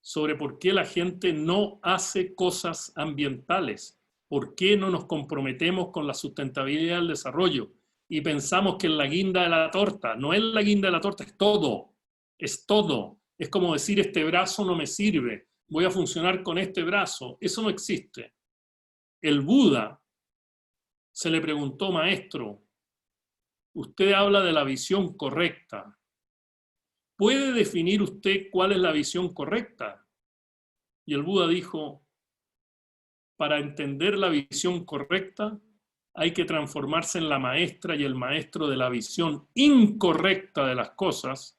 sobre por qué la gente no hace cosas ambientales, por qué no nos comprometemos con la sustentabilidad del desarrollo y pensamos que es la guinda de la torta. No es la guinda de la torta, es todo. Es todo. Es como decir, este brazo no me sirve, voy a funcionar con este brazo. Eso no existe. El Buda se le preguntó, maestro, usted habla de la visión correcta. ¿Puede definir usted cuál es la visión correcta? Y el Buda dijo, para entender la visión correcta, hay que transformarse en la maestra y el maestro de la visión incorrecta de las cosas,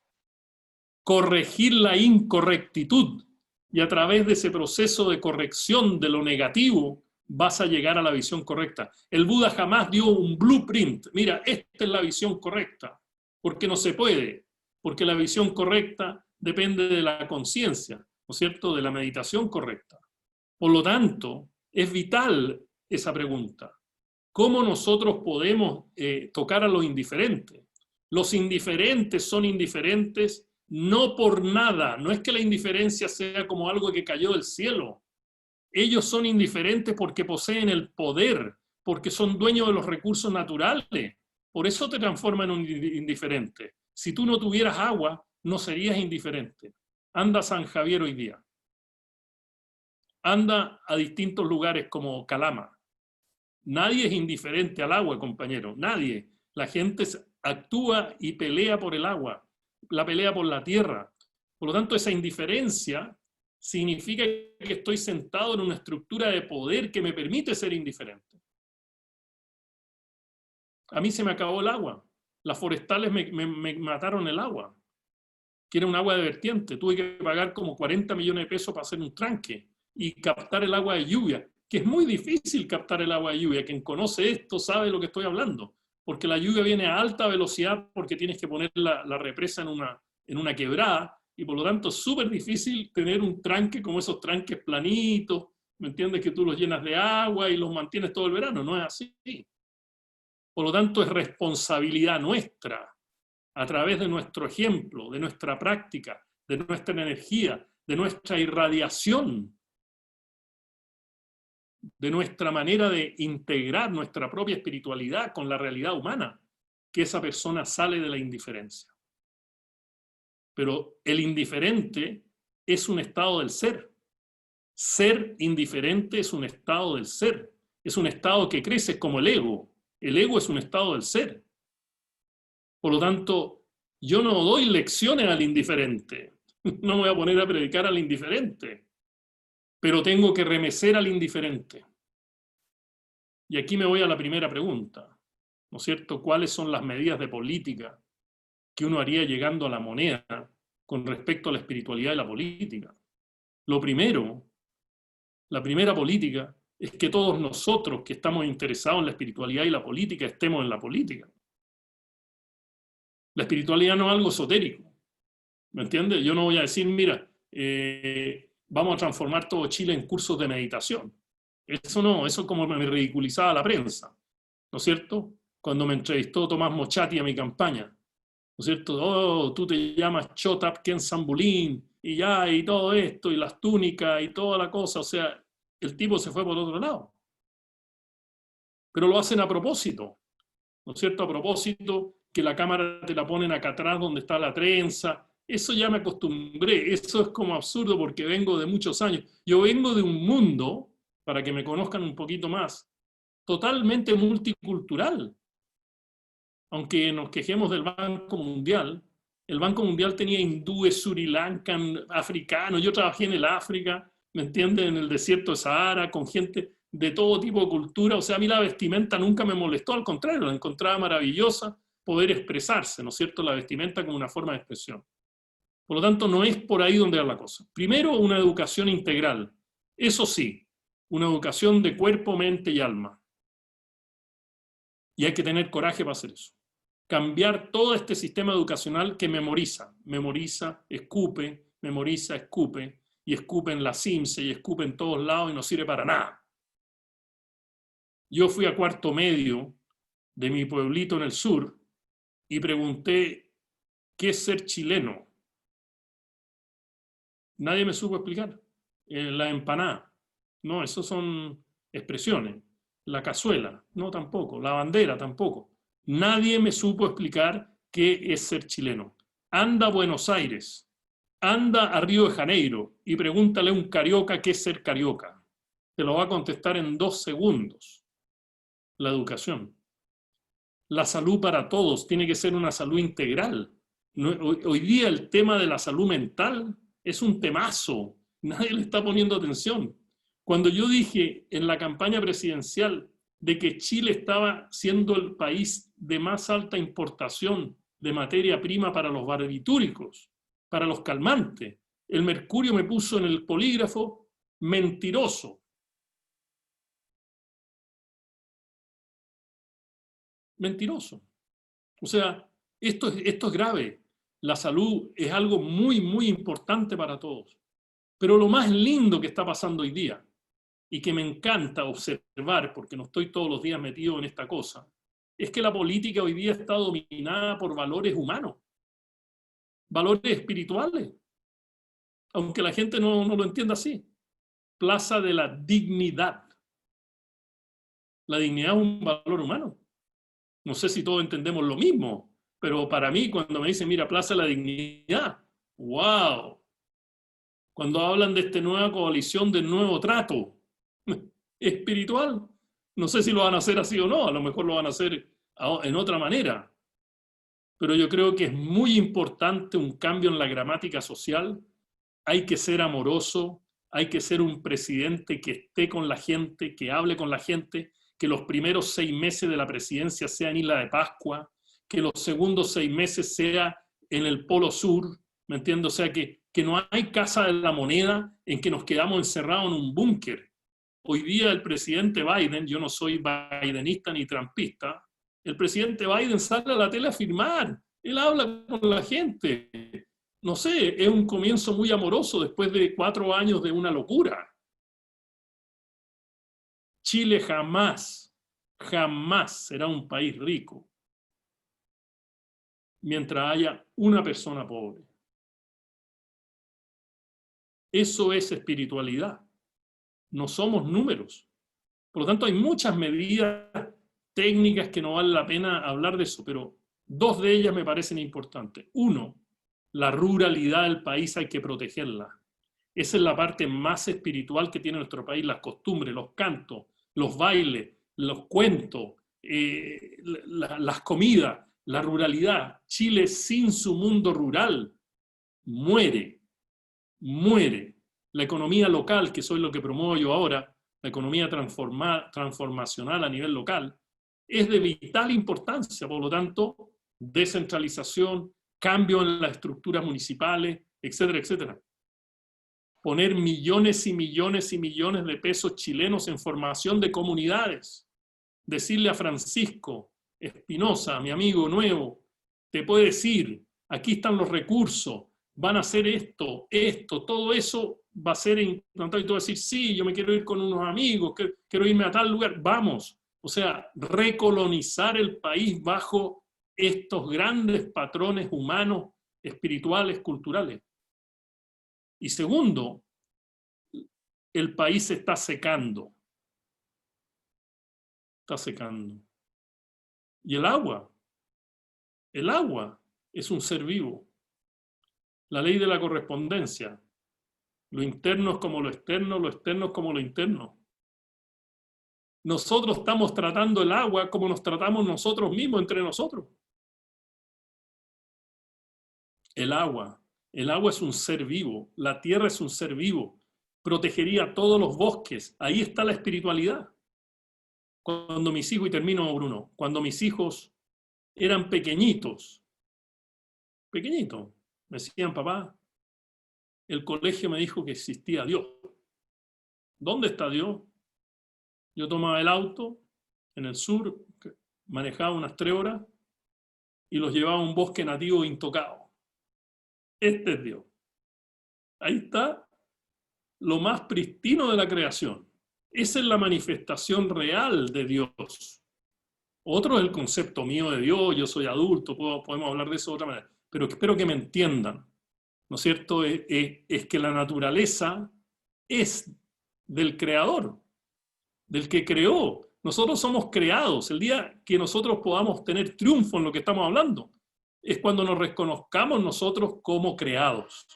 corregir la incorrectitud, y a través de ese proceso de corrección de lo negativo, vas a llegar a la visión correcta. El Buda jamás dio un blueprint. Mira, esta es la visión correcta, porque no se puede, porque la visión correcta depende de la conciencia, ¿no es cierto?, de la meditación correcta. Por lo tanto, es vital esa pregunta. ¿Cómo nosotros podemos tocar a los indiferentes? Los indiferentes son indiferentes no por nada. No es que la indiferencia sea como algo que cayó del cielo. Ellos son indiferentes porque poseen el poder, porque son dueños de los recursos naturales. Por eso te transforman en un indiferente. Si tú no tuvieras agua, no serías indiferente. Anda a San Javier hoy día. Anda a distintos lugares como Calama. Nadie es indiferente al agua, compañero. Nadie. La gente actúa y pelea por el agua. La pelea por la tierra. Por lo tanto, esa indiferencia significa que estoy sentado en una estructura de poder que me permite ser indiferente. A mí se me acabó el agua. Las forestales me mataron el agua, que era un agua de vertiente. Tuve que pagar como 40 millones de pesos para hacer un tranque y captar el agua de lluvia, que es muy difícil captar el agua de lluvia. Quien conoce esto sabe de lo que estoy hablando, porque la lluvia viene a alta velocidad porque tienes que poner la represa en una quebrada, y por lo tanto es súper difícil tener un tranque como esos tranques planitos, ¿me entiendes? Que tú los llenas de agua y los mantienes todo el verano. No es así. Por lo tanto, es responsabilidad nuestra, a través de nuestro ejemplo, de nuestra práctica, de nuestra energía, de nuestra irradiación, de nuestra manera de integrar nuestra propia espiritualidad con la realidad humana, que esa persona sale de la indiferencia. Pero el indiferente es un estado del ser. Ser indiferente es un estado del ser. Es un estado que crece como el ego. El ego es un estado del ser. Por lo tanto, yo no doy lecciones al indiferente. No me voy a poner a predicar al indiferente. Pero tengo que remecer al indiferente. Y aquí me voy a la primera pregunta, ¿no es cierto? ¿Cuáles son las medidas de política que uno haría llegando a la moneda con respecto a la espiritualidad de la política? Lo primero, la primera política, es que todos nosotros que estamos interesados en la espiritualidad y la política estemos en la política. La espiritualidad no es algo esotérico, ¿me entiendes? Yo no voy a decir, mira, vamos a transformar todo Chile en cursos de meditación. Eso no, eso es como me ridiculizaba la prensa, ¿no es cierto? Cuando me entrevistó Tomás Mochati a mi campaña, ¿no es cierto? Oh, tú te llamas Chotap Ken Zambulín, y ya, y todo esto, y las túnicas, y toda la cosa, o sea, el tipo se fue por otro lado. Pero lo hacen a propósito, ¿no es cierto? A propósito, que la cámara te la ponen acá atrás donde está la trenza. Eso ya me acostumbré, eso es como absurdo porque vengo de muchos años. Yo vengo de un mundo, para que me conozcan un poquito más, totalmente multicultural. Aunque nos quejemos del Banco Mundial, el Banco Mundial tenía hindúes, Sri Lankan, africanos. Yo trabajé en el África, ¿me entiendes? En el desierto de Sahara, con gente de todo tipo de cultura. O sea, a mí la vestimenta nunca me molestó, al contrario, la encontraba maravillosa poder expresarse, ¿no es cierto? La vestimenta como una forma de expresión. Por lo tanto, no es por ahí donde va la cosa. Primero, una educación integral. Eso sí, una educación de cuerpo, mente y alma. Y hay que tener coraje para hacer eso. Cambiar todo este sistema educacional que memoriza, escupe, memoriza, escupe, y escupe en la CIMSE y escupe en todos lados y no sirve para nada. Yo fui a cuarto medio de mi pueblito en el sur y pregunté, ¿qué es ser chileno? Nadie me supo explicar. La empanada, no, eso son expresiones. La cazuela, no tampoco. La bandera, tampoco. Nadie me supo explicar qué es ser chileno. Anda a Buenos Aires, anda a Río de Janeiro y pregúntale a un carioca qué es ser carioca. Te lo va a contestar en 2 segundos. La educación. La salud para todos tiene que ser una salud integral. Hoy día el tema de la salud mental es un temazo. Nadie le está poniendo atención. Cuando yo dije en la campaña presidencial de que Chile estaba siendo el país de más alta importación de materia prima para los barbitúricos, para los calmantes, el Mercurio me puso en el polígrafo mentiroso. Mentiroso. O sea, esto es grave. La salud es algo muy, muy importante para todos. Pero lo más lindo que está pasando hoy día, y que me encanta observar, porque no estoy todos los días metido en esta cosa, es que la política hoy día está dominada por valores humanos, valores espirituales, aunque la gente no lo entienda así. Plaza de la dignidad. La dignidad es un valor humano. No sé si todos entendemos lo mismo, pero para mí cuando me dicen, mira, Plaza de la Dignidad, ¡wow! Cuando hablan de esta nueva coalición, del nuevo trato espiritual, no sé si lo van a hacer así o no, a lo mejor lo van a hacer en otra manera. Pero yo creo que es muy importante un cambio en la gramática social. Hay que ser amoroso, hay que ser un presidente que esté con la gente, que hable con la gente, que los primeros 6 meses de la presidencia sean Isla de Pascua, que los segundos 6 meses sea en el Polo Sur, ¿me entiendo? O sea, que no hay casa de la moneda en que nos quedamos encerrados en un búnker. Hoy día el presidente Biden, yo no soy bidenista ni trumpista, el presidente Biden sale a la tele a firmar, él habla con la gente. No sé, es un comienzo muy amoroso después de 4 años de una locura. Chile jamás, jamás será un país rico mientras haya una persona pobre. Eso es espiritualidad. No somos números. Por lo tanto, hay muchas medidas técnicas que no vale la pena hablar de eso, pero dos de ellas me parecen importantes. Uno, la ruralidad del país hay que protegerla. Esa es la parte más espiritual que tiene nuestro país, las costumbres, los cantos, los bailes, los cuentos, las comidas, la ruralidad. Chile sin su mundo rural muere. La economía local, que soy lo que promuevo yo ahora, la economía transformacional a nivel local, es de vital importancia. Por lo tanto, descentralización, cambio en las estructuras municipales, etcétera, etcétera. Poner millones y millones y millones de pesos chilenos en formación de comunidades. Decirle a Francisco Espinosa, mi amigo nuevo, te puede decir, aquí están los recursos, van a hacer esto, todo eso va a ser implantado, y tú vas a decir, sí, yo me quiero ir con unos amigos, quiero irme a tal lugar, vamos. O sea, recolonizar el país bajo estos grandes patrones humanos, espirituales, culturales. Y segundo, el país se está secando. Está secando. Y el agua es un ser vivo. La ley de la correspondencia. Lo interno es como lo externo es como lo interno. Nosotros estamos tratando el agua como nos tratamos nosotros mismos entre nosotros. El agua es un ser vivo, la tierra es un ser vivo, protegería todos los bosques, ahí está la espiritualidad. Cuando mis hijos, y termino Bruno, cuando mis hijos eran pequeñitos, me decían, papá, el colegio me dijo que existía Dios. ¿Dónde está Dios? Yo tomaba el auto en el sur, manejaba unas 3 horas y los llevaba a un bosque nativo intocado. Este es Dios. Ahí está lo más pristino de la creación. Esa es la manifestación real de Dios. Otro es el concepto mío de Dios, yo soy adulto, podemos hablar de eso de otra manera, pero espero que me entiendan. ¿No es cierto? Es que la naturaleza es del creador, del que creó. Nosotros somos creados. El día que nosotros podamos tener triunfo en lo que estamos hablando, es cuando nos reconozcamos nosotros como creados,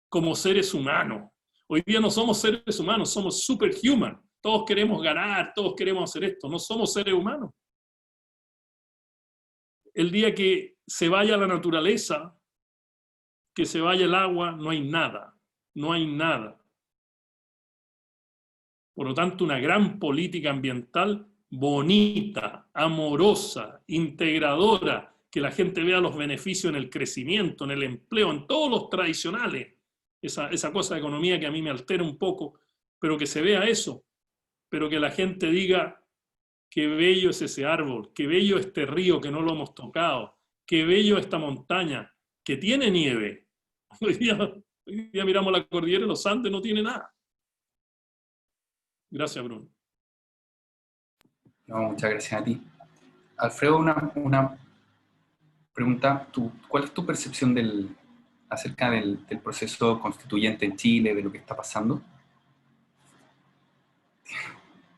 como seres humanos. Hoy día no somos seres humanos, somos superhuman. Todos queremos ganar, todos queremos hacer esto. No somos seres humanos. El día que se vaya la naturaleza, que se vaya el agua, no hay nada. No hay nada. Por lo tanto, una gran política ambiental bonita, amorosa, integradora, que la gente vea los beneficios en el crecimiento, en el empleo, en todos los tradicionales. Esa cosa de economía que a mí me altera un poco, pero que se vea eso. Pero que la gente diga, qué bello es ese árbol, qué bello este río que no lo hemos tocado, qué bello esta montaña, que tiene nieve. Hoy día miramos la cordillera de los Andes, no tiene nada. Gracias, Bruno. No, muchas gracias a ti. Alfredo, una pregunta. ¿Cuál es tu percepción acerca del proceso constituyente en Chile, de lo que está pasando?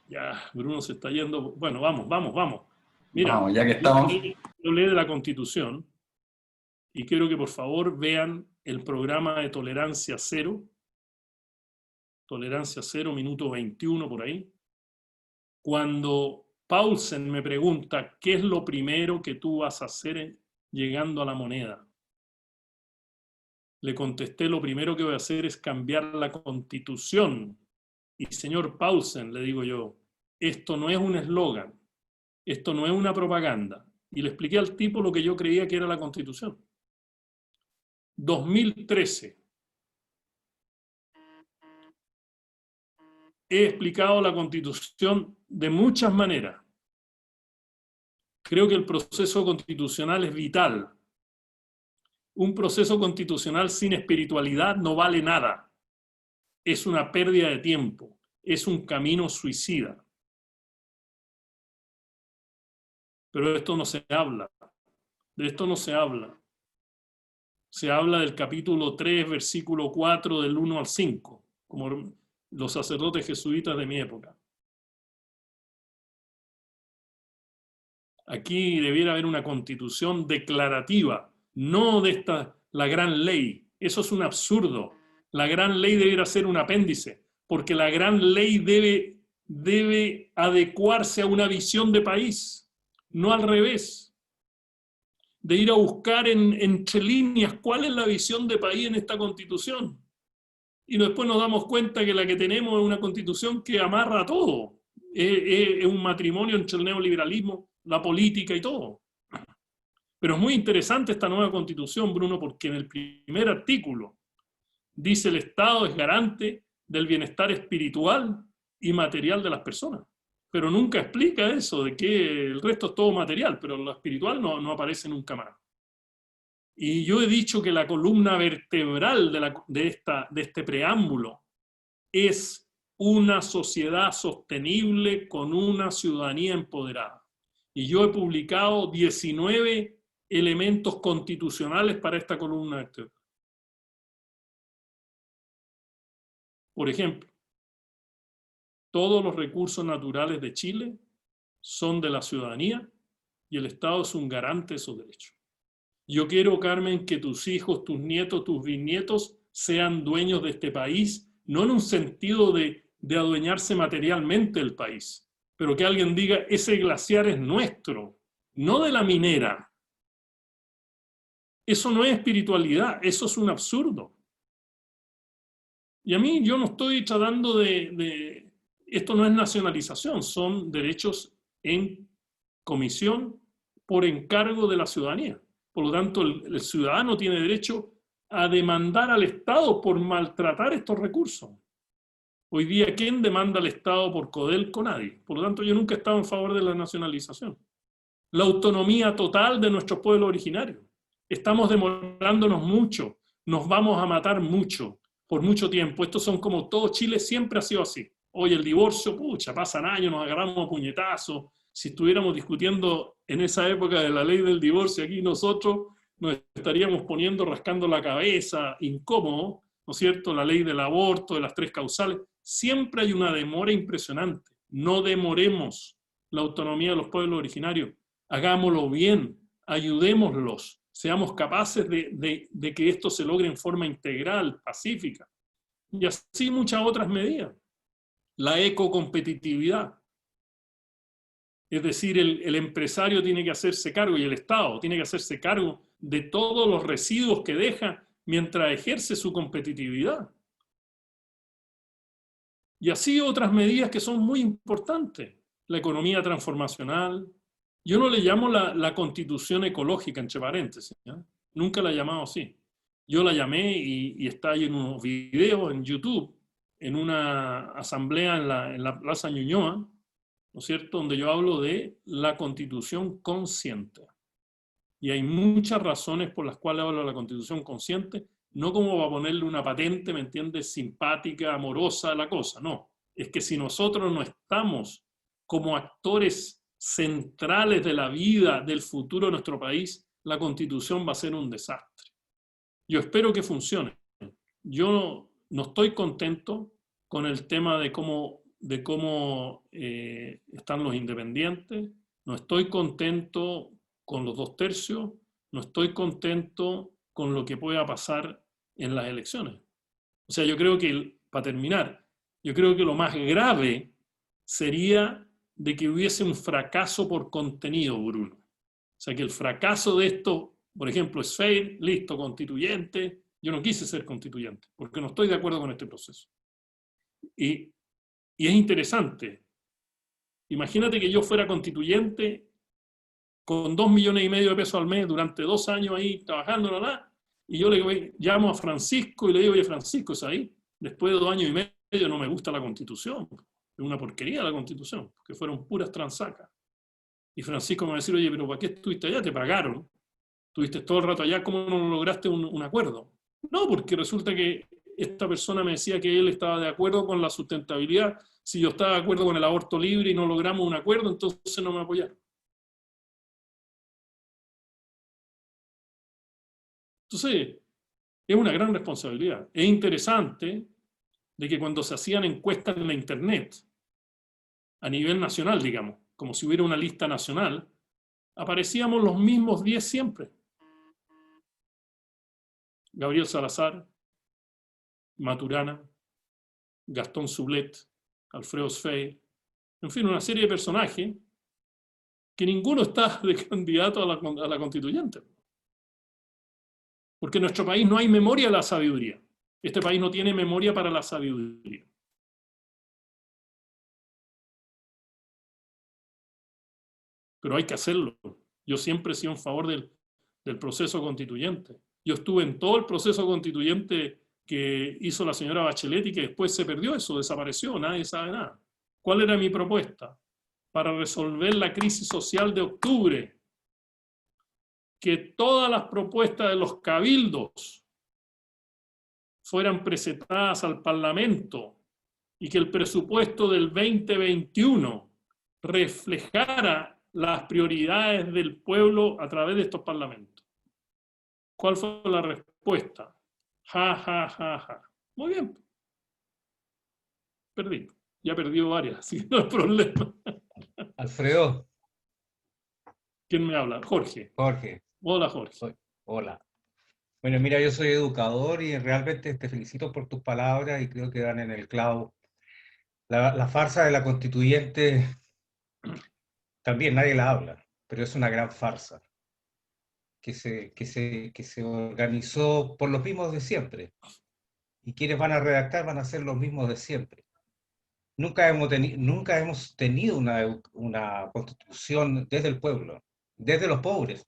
Ya, Bruno se está yendo. Bueno, vamos. Mira, vamos, ya que estamos. Yo leí de la Constitución y quiero que por favor vean el programa de Tolerancia Cero, minuto 21 por ahí. Cuando Paulsen me pregunta qué es lo primero que tú vas a hacer llegando a la moneda, le contesté, lo primero que voy a hacer es cambiar la Constitución. Y señor Paulsen, le digo yo, esto no es un eslogan, esto no es una propaganda. Y le expliqué al tipo lo que yo creía que era la Constitución. 2013. He explicado la Constitución de muchas maneras. Creo que el proceso constitucional es vital. Un proceso constitucional sin espiritualidad no vale nada. Es una pérdida de tiempo. Es un camino suicida. Pero de esto no se habla. De esto no se habla. se habla del capítulo 3, versículo 4, del 1 al 5, como los sacerdotes jesuitas de mi época. Aquí debiera haber una constitución declarativa, no de la gran ley. Eso es un absurdo. La gran ley debiera ser un apéndice, porque la gran ley debe adecuarse a una visión de país, no al revés. De ir a buscar entre líneas cuál es la visión de país en esta constitución. Y después nos damos cuenta que la que tenemos es una constitución que amarra todo. Es un matrimonio entre el neoliberalismo, la política y todo. Pero es muy interesante esta nueva constitución, Bruno, porque en el primer artículo dice el Estado es garante del bienestar espiritual y material de las personas. Pero nunca explica eso, de que el resto es todo material, pero lo espiritual no aparece nunca más. Y yo he dicho que la columna vertebral de este preámbulo es una sociedad sostenible con una ciudadanía empoderada. Y yo he publicado 19 elementos constitucionales para esta columna vertebral. Por ejemplo, todos los recursos naturales de Chile son de la ciudadanía y el Estado es un garante de esos derechos. Yo quiero, Carmen, que tus hijos, tus nietos, tus bisnietos sean dueños de este país, no en un sentido de adueñarse materialmente del país, pero que alguien diga, ese glaciar es nuestro, no de la minera. Eso no es espiritualidad, eso es un absurdo. Y a mí, yo no estoy tratando esto no es nacionalización, son derechos en comisión por encargo de la ciudadanía. Por lo tanto, el ciudadano tiene derecho a demandar al Estado por maltratar estos recursos. Hoy día, ¿quién demanda al Estado por Codelco? Nadie. Por lo tanto, yo nunca he estado en favor de la nacionalización. La autonomía total de nuestros pueblos originarios. Estamos demorándonos mucho, nos vamos a matar mucho, por mucho tiempo. Estos son como todo Chile, siempre ha sido así. Hoy el divorcio, pucha, pasan años, nos agarramos a puñetazos. Si estuviéramos discutiendo en esa época de la ley del divorcio, aquí nosotros nos estaríamos poniendo, rascando la cabeza, incómodo, ¿no es cierto? La ley del aborto, de las 3 causales. Siempre hay una demora impresionante. No demoremos la autonomía de los pueblos originarios. Hagámoslo bien, ayudémoslos, seamos capaces de que esto se logre en forma integral, pacífica. Y así muchas otras medidas. La ecocompetitividad. Es decir, el empresario tiene que hacerse cargo, y el Estado tiene que hacerse cargo de todos los residuos que deja mientras ejerce su competitividad. Y así otras medidas que son muy importantes. La economía transformacional. Yo no le llamo la constitución ecológica, entre paréntesis, ¿ya? Nunca la he llamado así. Yo la llamé, y está ahí en unos videos en YouTube, en una asamblea en la Plaza Ñuñoa, ¿no es cierto?, donde yo hablo de la constitución consciente. Y hay muchas razones por las cuales hablo de la constitución consciente, no como para ponerle una patente, ¿me entiendes?, simpática, amorosa a la cosa, no. Es que si nosotros no estamos como actores centrales de la vida, del futuro de nuestro país, la constitución va a ser un desastre. Yo espero que funcione. Yo no estoy contento con el tema de cómo están los independientes, no estoy contento con los 2/3, no estoy contento con lo que pueda pasar en las elecciones. O sea, yo creo que, para terminar, yo creo que lo más grave sería de que hubiese un fracaso por contenido, Bruno. O sea, que el fracaso de esto, por ejemplo, es fair, listo, constituyente. Yo no quise ser constituyente, porque no estoy de acuerdo con este proceso. Y es interesante. Imagínate que yo fuera constituyente con 2,5 millones de pesos al mes durante 2 años ahí trabajando, y yo llamo a Francisco y le digo, oye, Francisco, ¿sabes? Después de 2 años y medio no me gusta la Constitución. Es una porquería la Constitución, porque fueron puras transacas. Y Francisco me va a decir, oye, pero ¿para qué estuviste allá? Te pagaron. Estuviste todo el rato allá, ¿cómo no lograste un acuerdo? No, porque resulta que esta persona me decía que él estaba de acuerdo con la sustentabilidad. Si yo estaba de acuerdo con el aborto libre y no logramos un acuerdo, entonces no me apoyaron. Entonces, Es una gran responsabilidad. Es interesante de que cuando se hacían encuestas en la internet, a nivel nacional, digamos, como si hubiera una lista nacional, aparecíamos los mismos 10 siempre. Gabriel Salazar, Maturana, Gastón Sublet, Alfredo Sfeir, en fin, una serie de personajes que ninguno está de candidato a la constituyente. Porque en nuestro país no hay memoria de la sabiduría. Este país no tiene memoria para la sabiduría. Pero hay que hacerlo. Yo siempre he sido en favor del proceso constituyente. Yo estuve en todo el proceso constituyente que hizo la señora Bachelet y que después se perdió eso, desapareció, nadie sabe nada. ¿Cuál era mi propuesta? Para resolver la crisis social de octubre, que todas las propuestas de los cabildos fueran presentadas al Parlamento y que el presupuesto del 2021 reflejara las prioridades del pueblo a través de estos parlamentos. ¿Cuál fue la respuesta? Ja, ja, ja, ja. Muy bien. Perdí. Ya perdí varias, así que no hay problema. Alfredo. ¿Quién me habla? Jorge. Jorge. Hola, Jorge. Hola. Bueno, mira, yo soy educador y realmente te felicito por tus palabras y creo que dan en el clavo. La farsa de la constituyente también nadie la habla, pero es una gran farsa que se organizó por los mismos de siempre. Y quienes van a redactar van a ser los mismos de siempre. Nunca hemos tenido una constitución desde el pueblo, desde los pobres,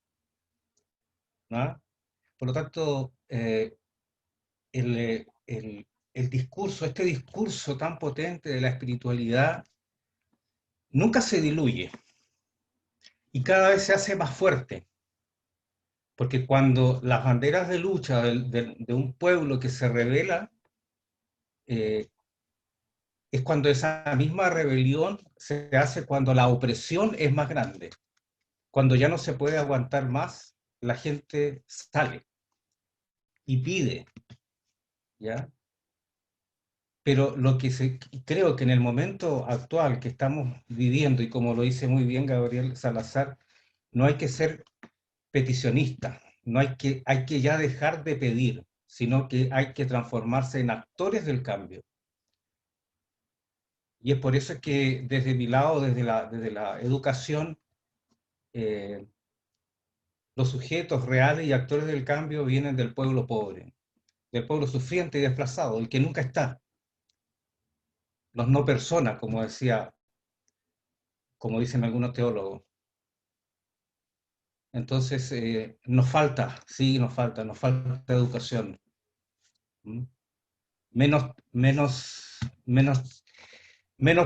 ¿no? Por lo tanto, el discurso, este discurso tan potente de la espiritualidad, nunca se diluye y cada vez se hace más fuerte. Porque cuando las banderas de lucha de un pueblo que se rebela, es cuando esa misma rebelión se hace cuando la opresión es más grande. Cuando ya no se puede aguantar más, la gente sale y pide, ¿ya? Pero creo que en el momento actual que estamos viviendo, y como lo dice muy bien Gabriel Salazar, no hay que ser peticionista, hay que ya dejar de pedir, sino que hay que transformarse en actores del cambio. Y es por eso que desde mi lado, desde la educación, los sujetos reales y actores del cambio vienen del pueblo pobre, del pueblo sufriente y desplazado, el que nunca está. Los no personas, como dicen algunos teólogos. Entonces, nos falta educación. Menos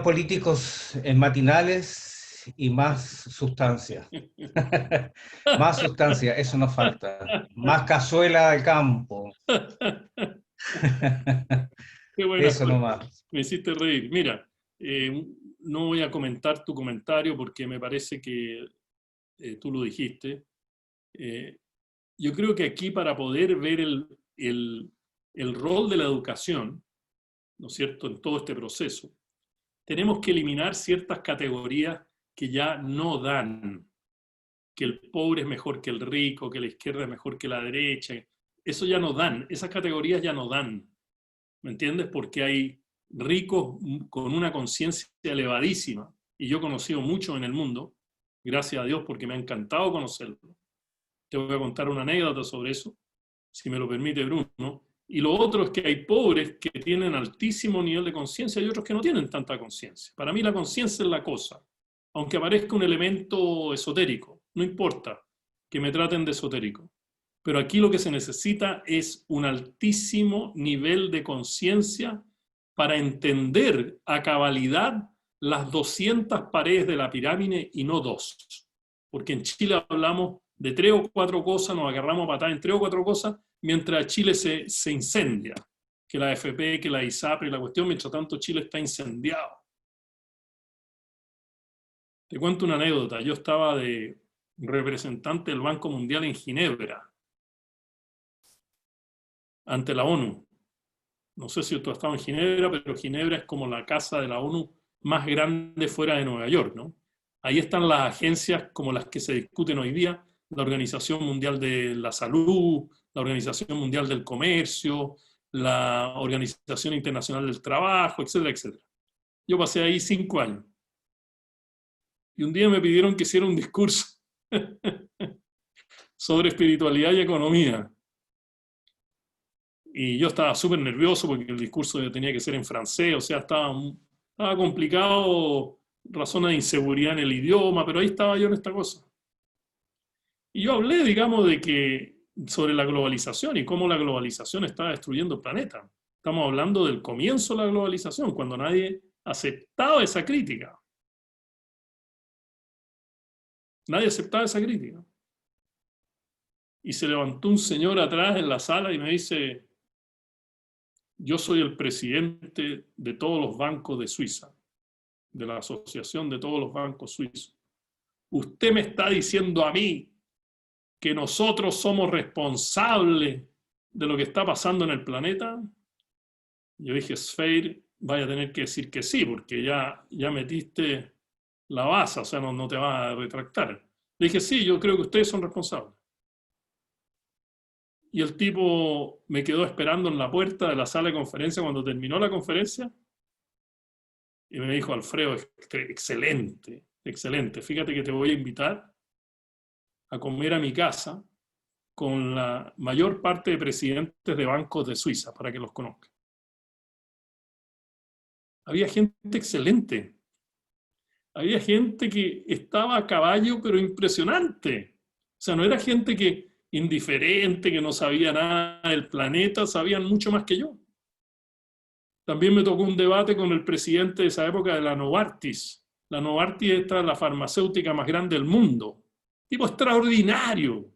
políticos en matinales y más sustancia. Más sustancia, eso nos falta. Más cazuela al campo. Qué buena, eso nomás. Me hiciste reír. Mira, no voy a comentar tu comentario porque me parece que tú lo dijiste. Yo creo que aquí para poder ver el rol de la educación, ¿no es cierto?, en todo este proceso, tenemos que eliminar ciertas categorías que ya no dan, que el pobre es mejor que el rico, que la izquierda es mejor que la derecha. Eso ya no dan, esas categorías ya no dan. ¿Me entiendes? Porque hay ricos con una conciencia elevadísima, y yo he conocido mucho en el mundo, gracias a Dios, porque me ha encantado conocerlo. Te voy a contar una anécdota sobre eso, si me lo permite Bruno. Y lo otro es que hay pobres que tienen altísimo nivel de conciencia y otros que no tienen tanta conciencia. Para mí la conciencia es la cosa, aunque aparezca un elemento esotérico, no importa que me traten de esotérico. Pero aquí lo que se necesita es un altísimo nivel de conciencia para entender a cabalidad las 200 paredes de la pirámide y no 2. Porque en Chile hablamos de 3 o 4 cosas, nos agarramos a patar en 3 o 4 cosas, mientras Chile se incendia. Que la AFP, que la ISAPRE y la cuestión, mientras tanto Chile está incendiado. Te cuento una anécdota. Yo estaba de representante del Banco Mundial en Ginebra. ante la ONU. No sé si tú has estado en Ginebra, pero Ginebra es como la casa de la ONU más grande fuera de Nueva York, ¿no? Ahí están las agencias como las que se discuten hoy día, la Organización Mundial de la Salud, la Organización Mundial del Comercio, la Organización Internacional del Trabajo, etcétera, etcétera. Yo pasé ahí 5 años. Y un día me pidieron que hiciera un discurso sobre espiritualidad y economía. Y yo estaba súper nervioso porque el discurso tenía que ser en francés, o sea, estaba complicado, razones de inseguridad en el idioma, pero ahí estaba yo en esta cosa. Y yo hablé, digamos, sobre la globalización y cómo la globalización estaba destruyendo el planeta. Estamos hablando del comienzo de la globalización, cuando nadie aceptaba esa crítica. Nadie aceptaba esa crítica. Y se levantó un señor atrás en la sala y me dice: yo soy el presidente de todos los bancos de Suiza, de la Asociación de todos los bancos suizos. Usted me está diciendo a mí que nosotros somos responsables de lo que está pasando en el planeta. Yo dije: Sfeir, vaya a tener que decir que sí, porque ya metiste la baza, o sea, no te vas a retractar. Le dije: sí, yo creo que ustedes son responsables. Y el tipo me quedó esperando en la puerta de la sala de conferencia cuando terminó la conferencia y me dijo: Alfredo, excelente, excelente. Fíjate que te voy a invitar a comer a mi casa con la mayor parte de presidentes de bancos de Suiza, para que los conozcan. Había gente excelente. Había gente que estaba a caballo, pero impresionante. O sea, no era gente indiferente, que no sabía nada del planeta, sabían mucho más que yo. También me tocó un debate con el presidente de esa época de la Novartis. La Novartis es la farmacéutica más grande del mundo. Tipo extraordinario.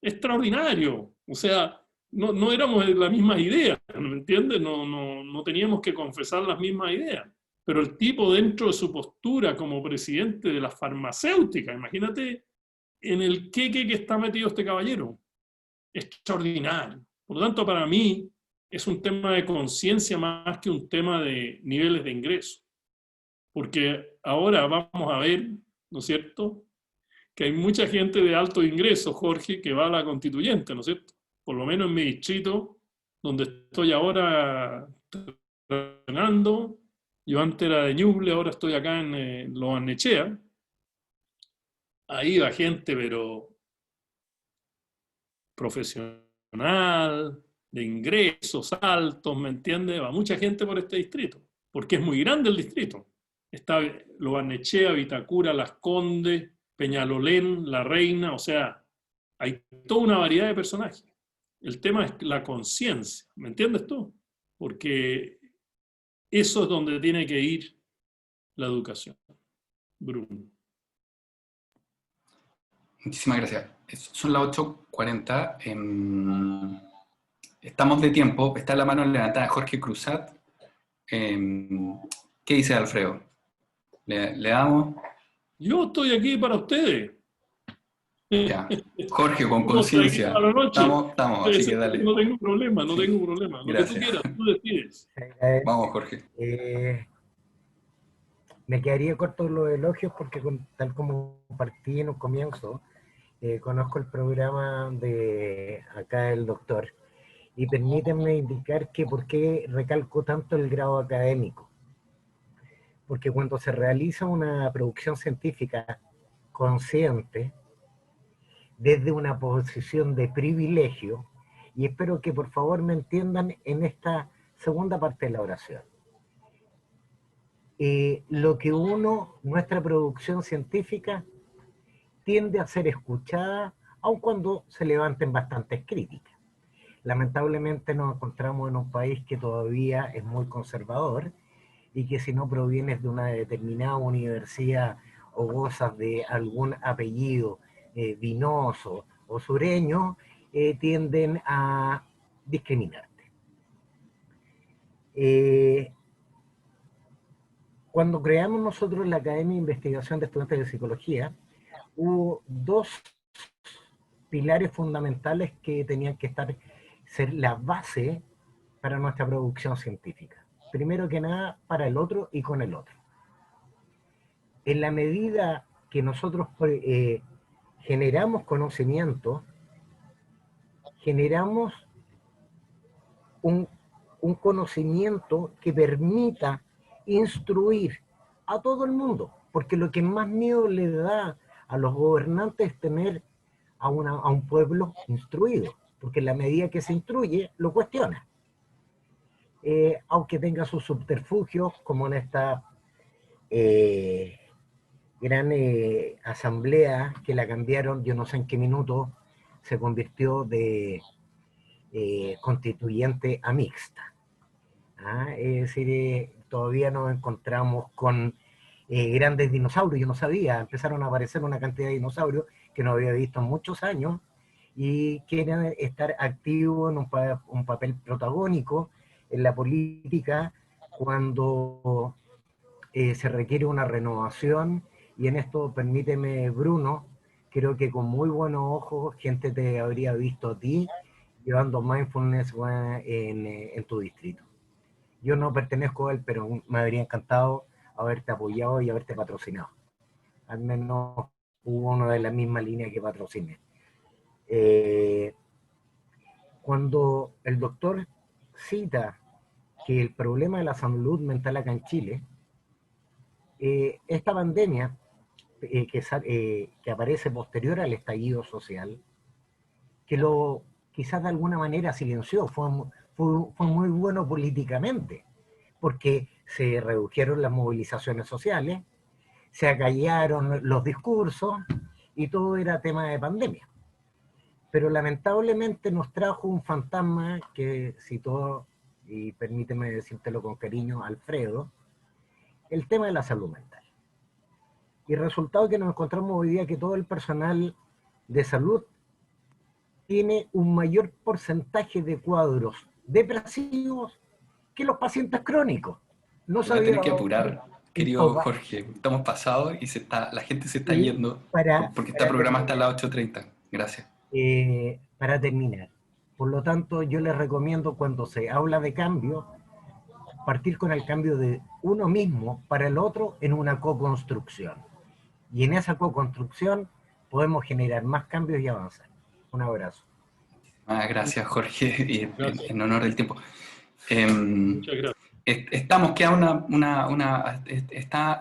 Extraordinario. O sea, no éramos de la misma idea, ¿me entiendes? No teníamos que confesar las mismas ideas. Pero el tipo, dentro de su postura como presidente de la farmacéutica, imagínate en el queque que está metido este caballero. Extraordinario. Por lo tanto, para mí es un tema de conciencia más que un tema de niveles de ingreso. Porque ahora vamos a ver, ¿no es cierto?, que hay mucha gente de alto ingreso, Jorge, que va a la constituyente, ¿no es cierto? Por lo menos en mi distrito, donde estoy ahora trabajando, yo antes era de Ñuble, ahora estoy acá en Lo Barnechea. Ahí va gente, pero profesional, de ingresos altos, ¿me entiendes? Va mucha gente por este distrito, porque es muy grande el distrito. Está Lo Barnechea, Vitacura, Las Condes, Peñalolén, La Reina, o sea, hay toda una variedad de personajes. El tema es la conciencia, ¿me entiendes tú? Porque eso es donde tiene que ir la educación. Bruno. Muchísimas gracias. Son las 8:40. Estamos de tiempo. Está la mano levantada Jorge Cruzat. ¿Qué dice Alfredo? ¿Le damos? Yo estoy aquí para ustedes. Ya. Jorge, con conciencia. Estamos, así que dale. No tengo problema, no tengo problema. Lo Gracias. que tú quieras, tú decides. Vamos, Jorge. Me quedaría corto los elogios porque tal como partí en un comienzo, conozco el programa de acá el doctor y permítanme indicar que por qué recalco tanto el grado académico. Porque cuando se realiza una producción científica consciente, desde una posición de privilegio, y espero que por favor me entiendan en esta segunda parte de la oración. Lo que nuestra producción científica tiende a ser escuchada, aun cuando se levanten bastantes críticas. Lamentablemente nos encontramos en un país que todavía es muy conservador y que si no provienes de una determinada universidad o gozas de algún apellido vinoso o sureño, tienden a discriminarte. Cuando creamos nosotros la Academia de Investigación de Estudiantes de Psicología, hubo dos pilares fundamentales que tenían que estar ser la base para nuestra producción científica. Primero que nada, para el otro y con el otro. En la medida que nosotros generamos conocimiento, generamos un conocimiento que permita instruir a todo el mundo, porque lo que más miedo le da a los gobernantes es tener a un pueblo instruido, porque en la medida que se instruye, lo cuestiona. Aunque tenga sus subterfugios, como en esta gran asamblea que la cambiaron, yo no sé en qué minuto, se convirtió de constituyente a mixta. Es decir, todavía nos encontramos con grandes dinosaurios, yo no sabía, empezaron a aparecer una cantidad de dinosaurios que no había visto en muchos años y quieren estar activos en un papel protagónico en la política cuando se requiere una renovación, y en esto permíteme, Bruno, creo que con muy buenos ojos gente te habría visto a ti llevando mindfulness en tu distrito. Yo no pertenezco a él, pero me habría encantado haberte apoyado y haberte patrocinado. Al menos hubo uno de la misma línea que patrocine. Cuando el doctor cita que el problema de la salud mental acá en Chile, esta pandemia que aparece posterior al estallido social, que lo quizás de alguna manera silenció, fue muy bueno políticamente, porque se redujeron las movilizaciones sociales, se acallaron los discursos y todo era tema de pandemia. Pero lamentablemente nos trajo un fantasma que citó, y permíteme decírtelo con cariño, Alfredo, el tema de la salud mental. Y resultado que nos encontramos hoy día que todo el personal de salud tiene un mayor porcentaje de cuadros depresivos que los pacientes crónicos. No voy a tener que apurar, querido Jorge. Estamos pasados y la gente se está yendo porque este programa está a las 8:30. Gracias. Para terminar, por lo tanto, yo les recomiendo cuando se habla de cambio, partir con el cambio de uno mismo para el otro en una co-construcción. Y en esa co-construcción podemos generar más cambios y avanzar. Un abrazo. Gracias, Jorge, y gracias. En honor del tiempo. Muchas gracias.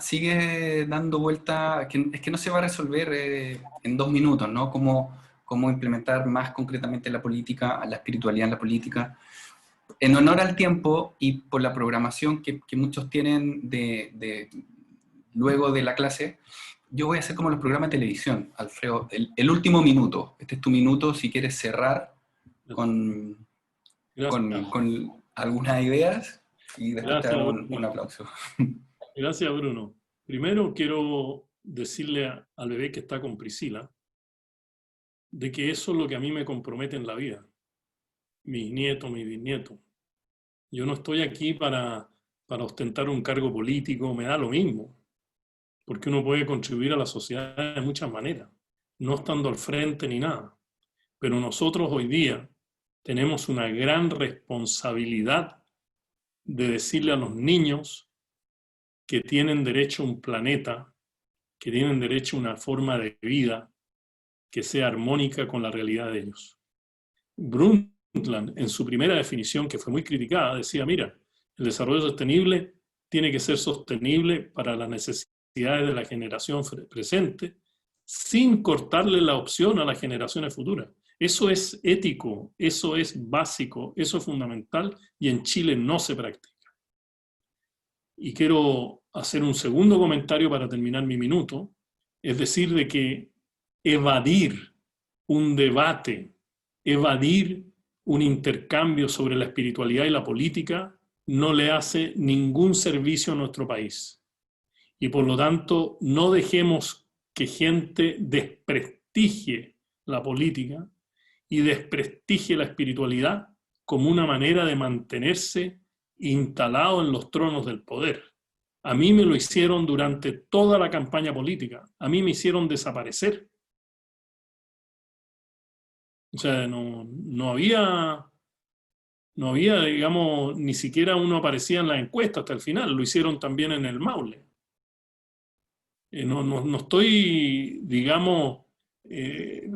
Sigue dando vuelta, es que no se va a resolver en 2 minutos, ¿no? Cómo implementar más concretamente la política, la espiritualidad en la política. En honor al tiempo y por la programación que muchos tienen luego de la clase, yo voy a hacer como los programas de televisión, Alfredo, el último minuto. Este es tu minuto, si quieres cerrar con algunas ideas y después te hago un aplauso. Gracias, Bruno. Primero quiero decirle al bebé que está con Priscila de que eso es lo que a mí me compromete en la vida. Mis nietos, mis bisnietos. Yo no estoy aquí para ostentar un cargo político, me da lo mismo. Porque uno puede contribuir a la sociedad de muchas maneras, no estando al frente ni nada. Pero nosotros hoy día tenemos una gran responsabilidad de decirle a los niños que tienen derecho a un planeta, que tienen derecho a una forma de vida que sea armónica con la realidad de ellos. Brundtland, en su primera definición, que fue muy criticada, decía, mira, el desarrollo sostenible tiene que ser sostenible para las necesidades de la generación presente, sin cortarle la opción a las generaciones futuras. Eso es ético, eso es básico, eso es fundamental, y en Chile no se practica. Y quiero hacer un segundo comentario para terminar mi minuto, es decir, de que evadir un debate, evadir un intercambio sobre la espiritualidad y la política no le hace ningún servicio a nuestro país. Y por lo tanto, no dejemos que gente desprestigie la política y desprestigie la espiritualidad como una manera de mantenerse instalado en los tronos del poder. A mí me lo hicieron durante toda la campaña política. A mí me hicieron desaparecer. O sea, no había No había, digamos, ni siquiera uno aparecía en la encuesta hasta el final. Lo hicieron también en el Maule. No estoy, digamos,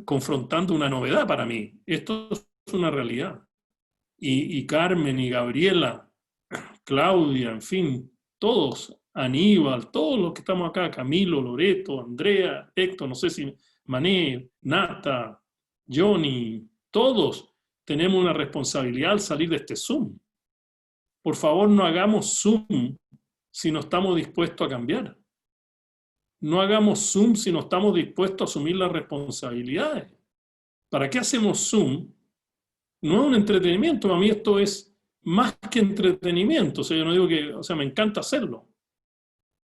confrontando una novedad para mí. Esto es una realidad. Y Carmen y Gabriela, Claudia, en fin, todos, Aníbal, todos los que estamos acá, Camilo, Loreto, Andrea, Héctor, no sé si Mané, Nata, Johnny, todos tenemos una responsabilidad al salir de este Zoom. Por favor, no hagamos Zoom si no estamos dispuestos a cambiar. No hagamos Zoom si no estamos dispuestos a asumir las responsabilidades. ¿Para qué hacemos Zoom? No es un entretenimiento, a mí esto es más que entretenimiento. O sea, yo no digo que, o sea, me encanta hacerlo.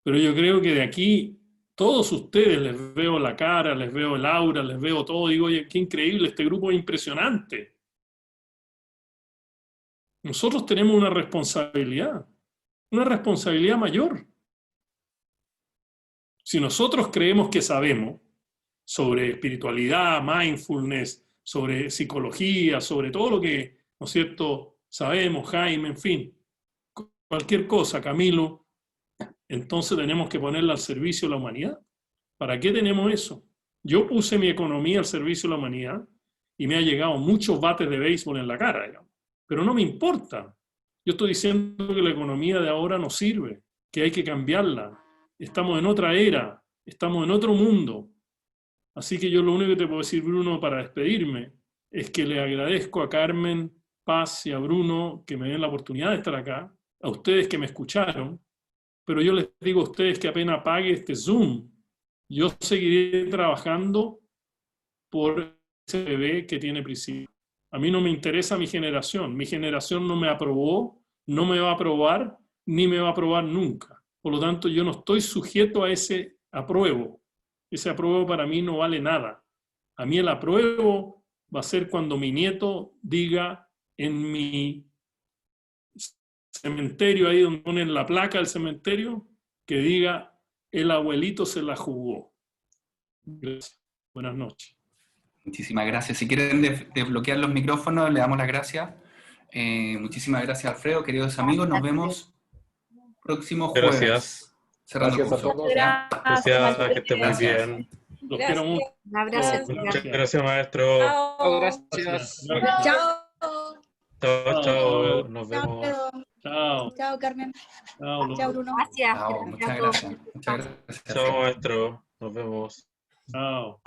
Pero yo creo que de aquí, todos ustedes les veo la cara, les veo el aura, les veo todo. Digo, oye, qué increíble, este grupo es impresionante. Nosotros tenemos una responsabilidad mayor. Si nosotros creemos que sabemos sobre espiritualidad, mindfulness, sobre psicología, sobre todo lo que, ¿no es cierto?, sabemos, Jaime, en fin, cualquier cosa, Camilo, entonces tenemos que ponerla al servicio de la humanidad. ¿Para qué tenemos eso? Yo puse mi economía al servicio de la humanidad y me ha llegado muchos bates de béisbol en la cara, digamos. Pero no me importa. Yo estoy diciendo que la economía de ahora no sirve, que hay que cambiarla. Estamos en otra era, estamos en otro mundo. Así que yo lo único que te puedo decir, Bruno, para despedirme, es que le agradezco a Carmen Paz y a Bruno que me den la oportunidad de estar acá, a ustedes que me escucharon, pero yo les digo a ustedes que apenas apague este Zoom, yo seguiré trabajando por ese bebé que tiene Priscila. A mí no me interesa mi generación no me aprobó, no me va a aprobar, ni me va a aprobar nunca. Por lo tanto, yo no estoy sujeto a ese apruebo. Ese apruebo para mí no vale nada. A mí el apruebo va a ser cuando mi nieto diga en mi cementerio, ahí donde ponen la placa del cementerio, que diga, el abuelito se la jugó. Gracias. Buenas noches. Muchísimas gracias. Si quieren desbloquear los micrófonos, le damos las gracias. Muchísimas gracias, Alfredo. Queridos amigos, nos vemos próximo jueves. Gracias. Cerrando el Gracias a curso. todos. Gracias, que esté muy Gracias. bien. Los quiero mucho. Un abrazo. Muchas gracias, maestro. Gracias. Chao. Chao, chao. Nos vemos. Chao. Chao, Carmen. Chao. Chao, Bruno. Gracias. Chao, muchas gracias. Muchas gracias. Chao, maestro. Nos vemos. Chao.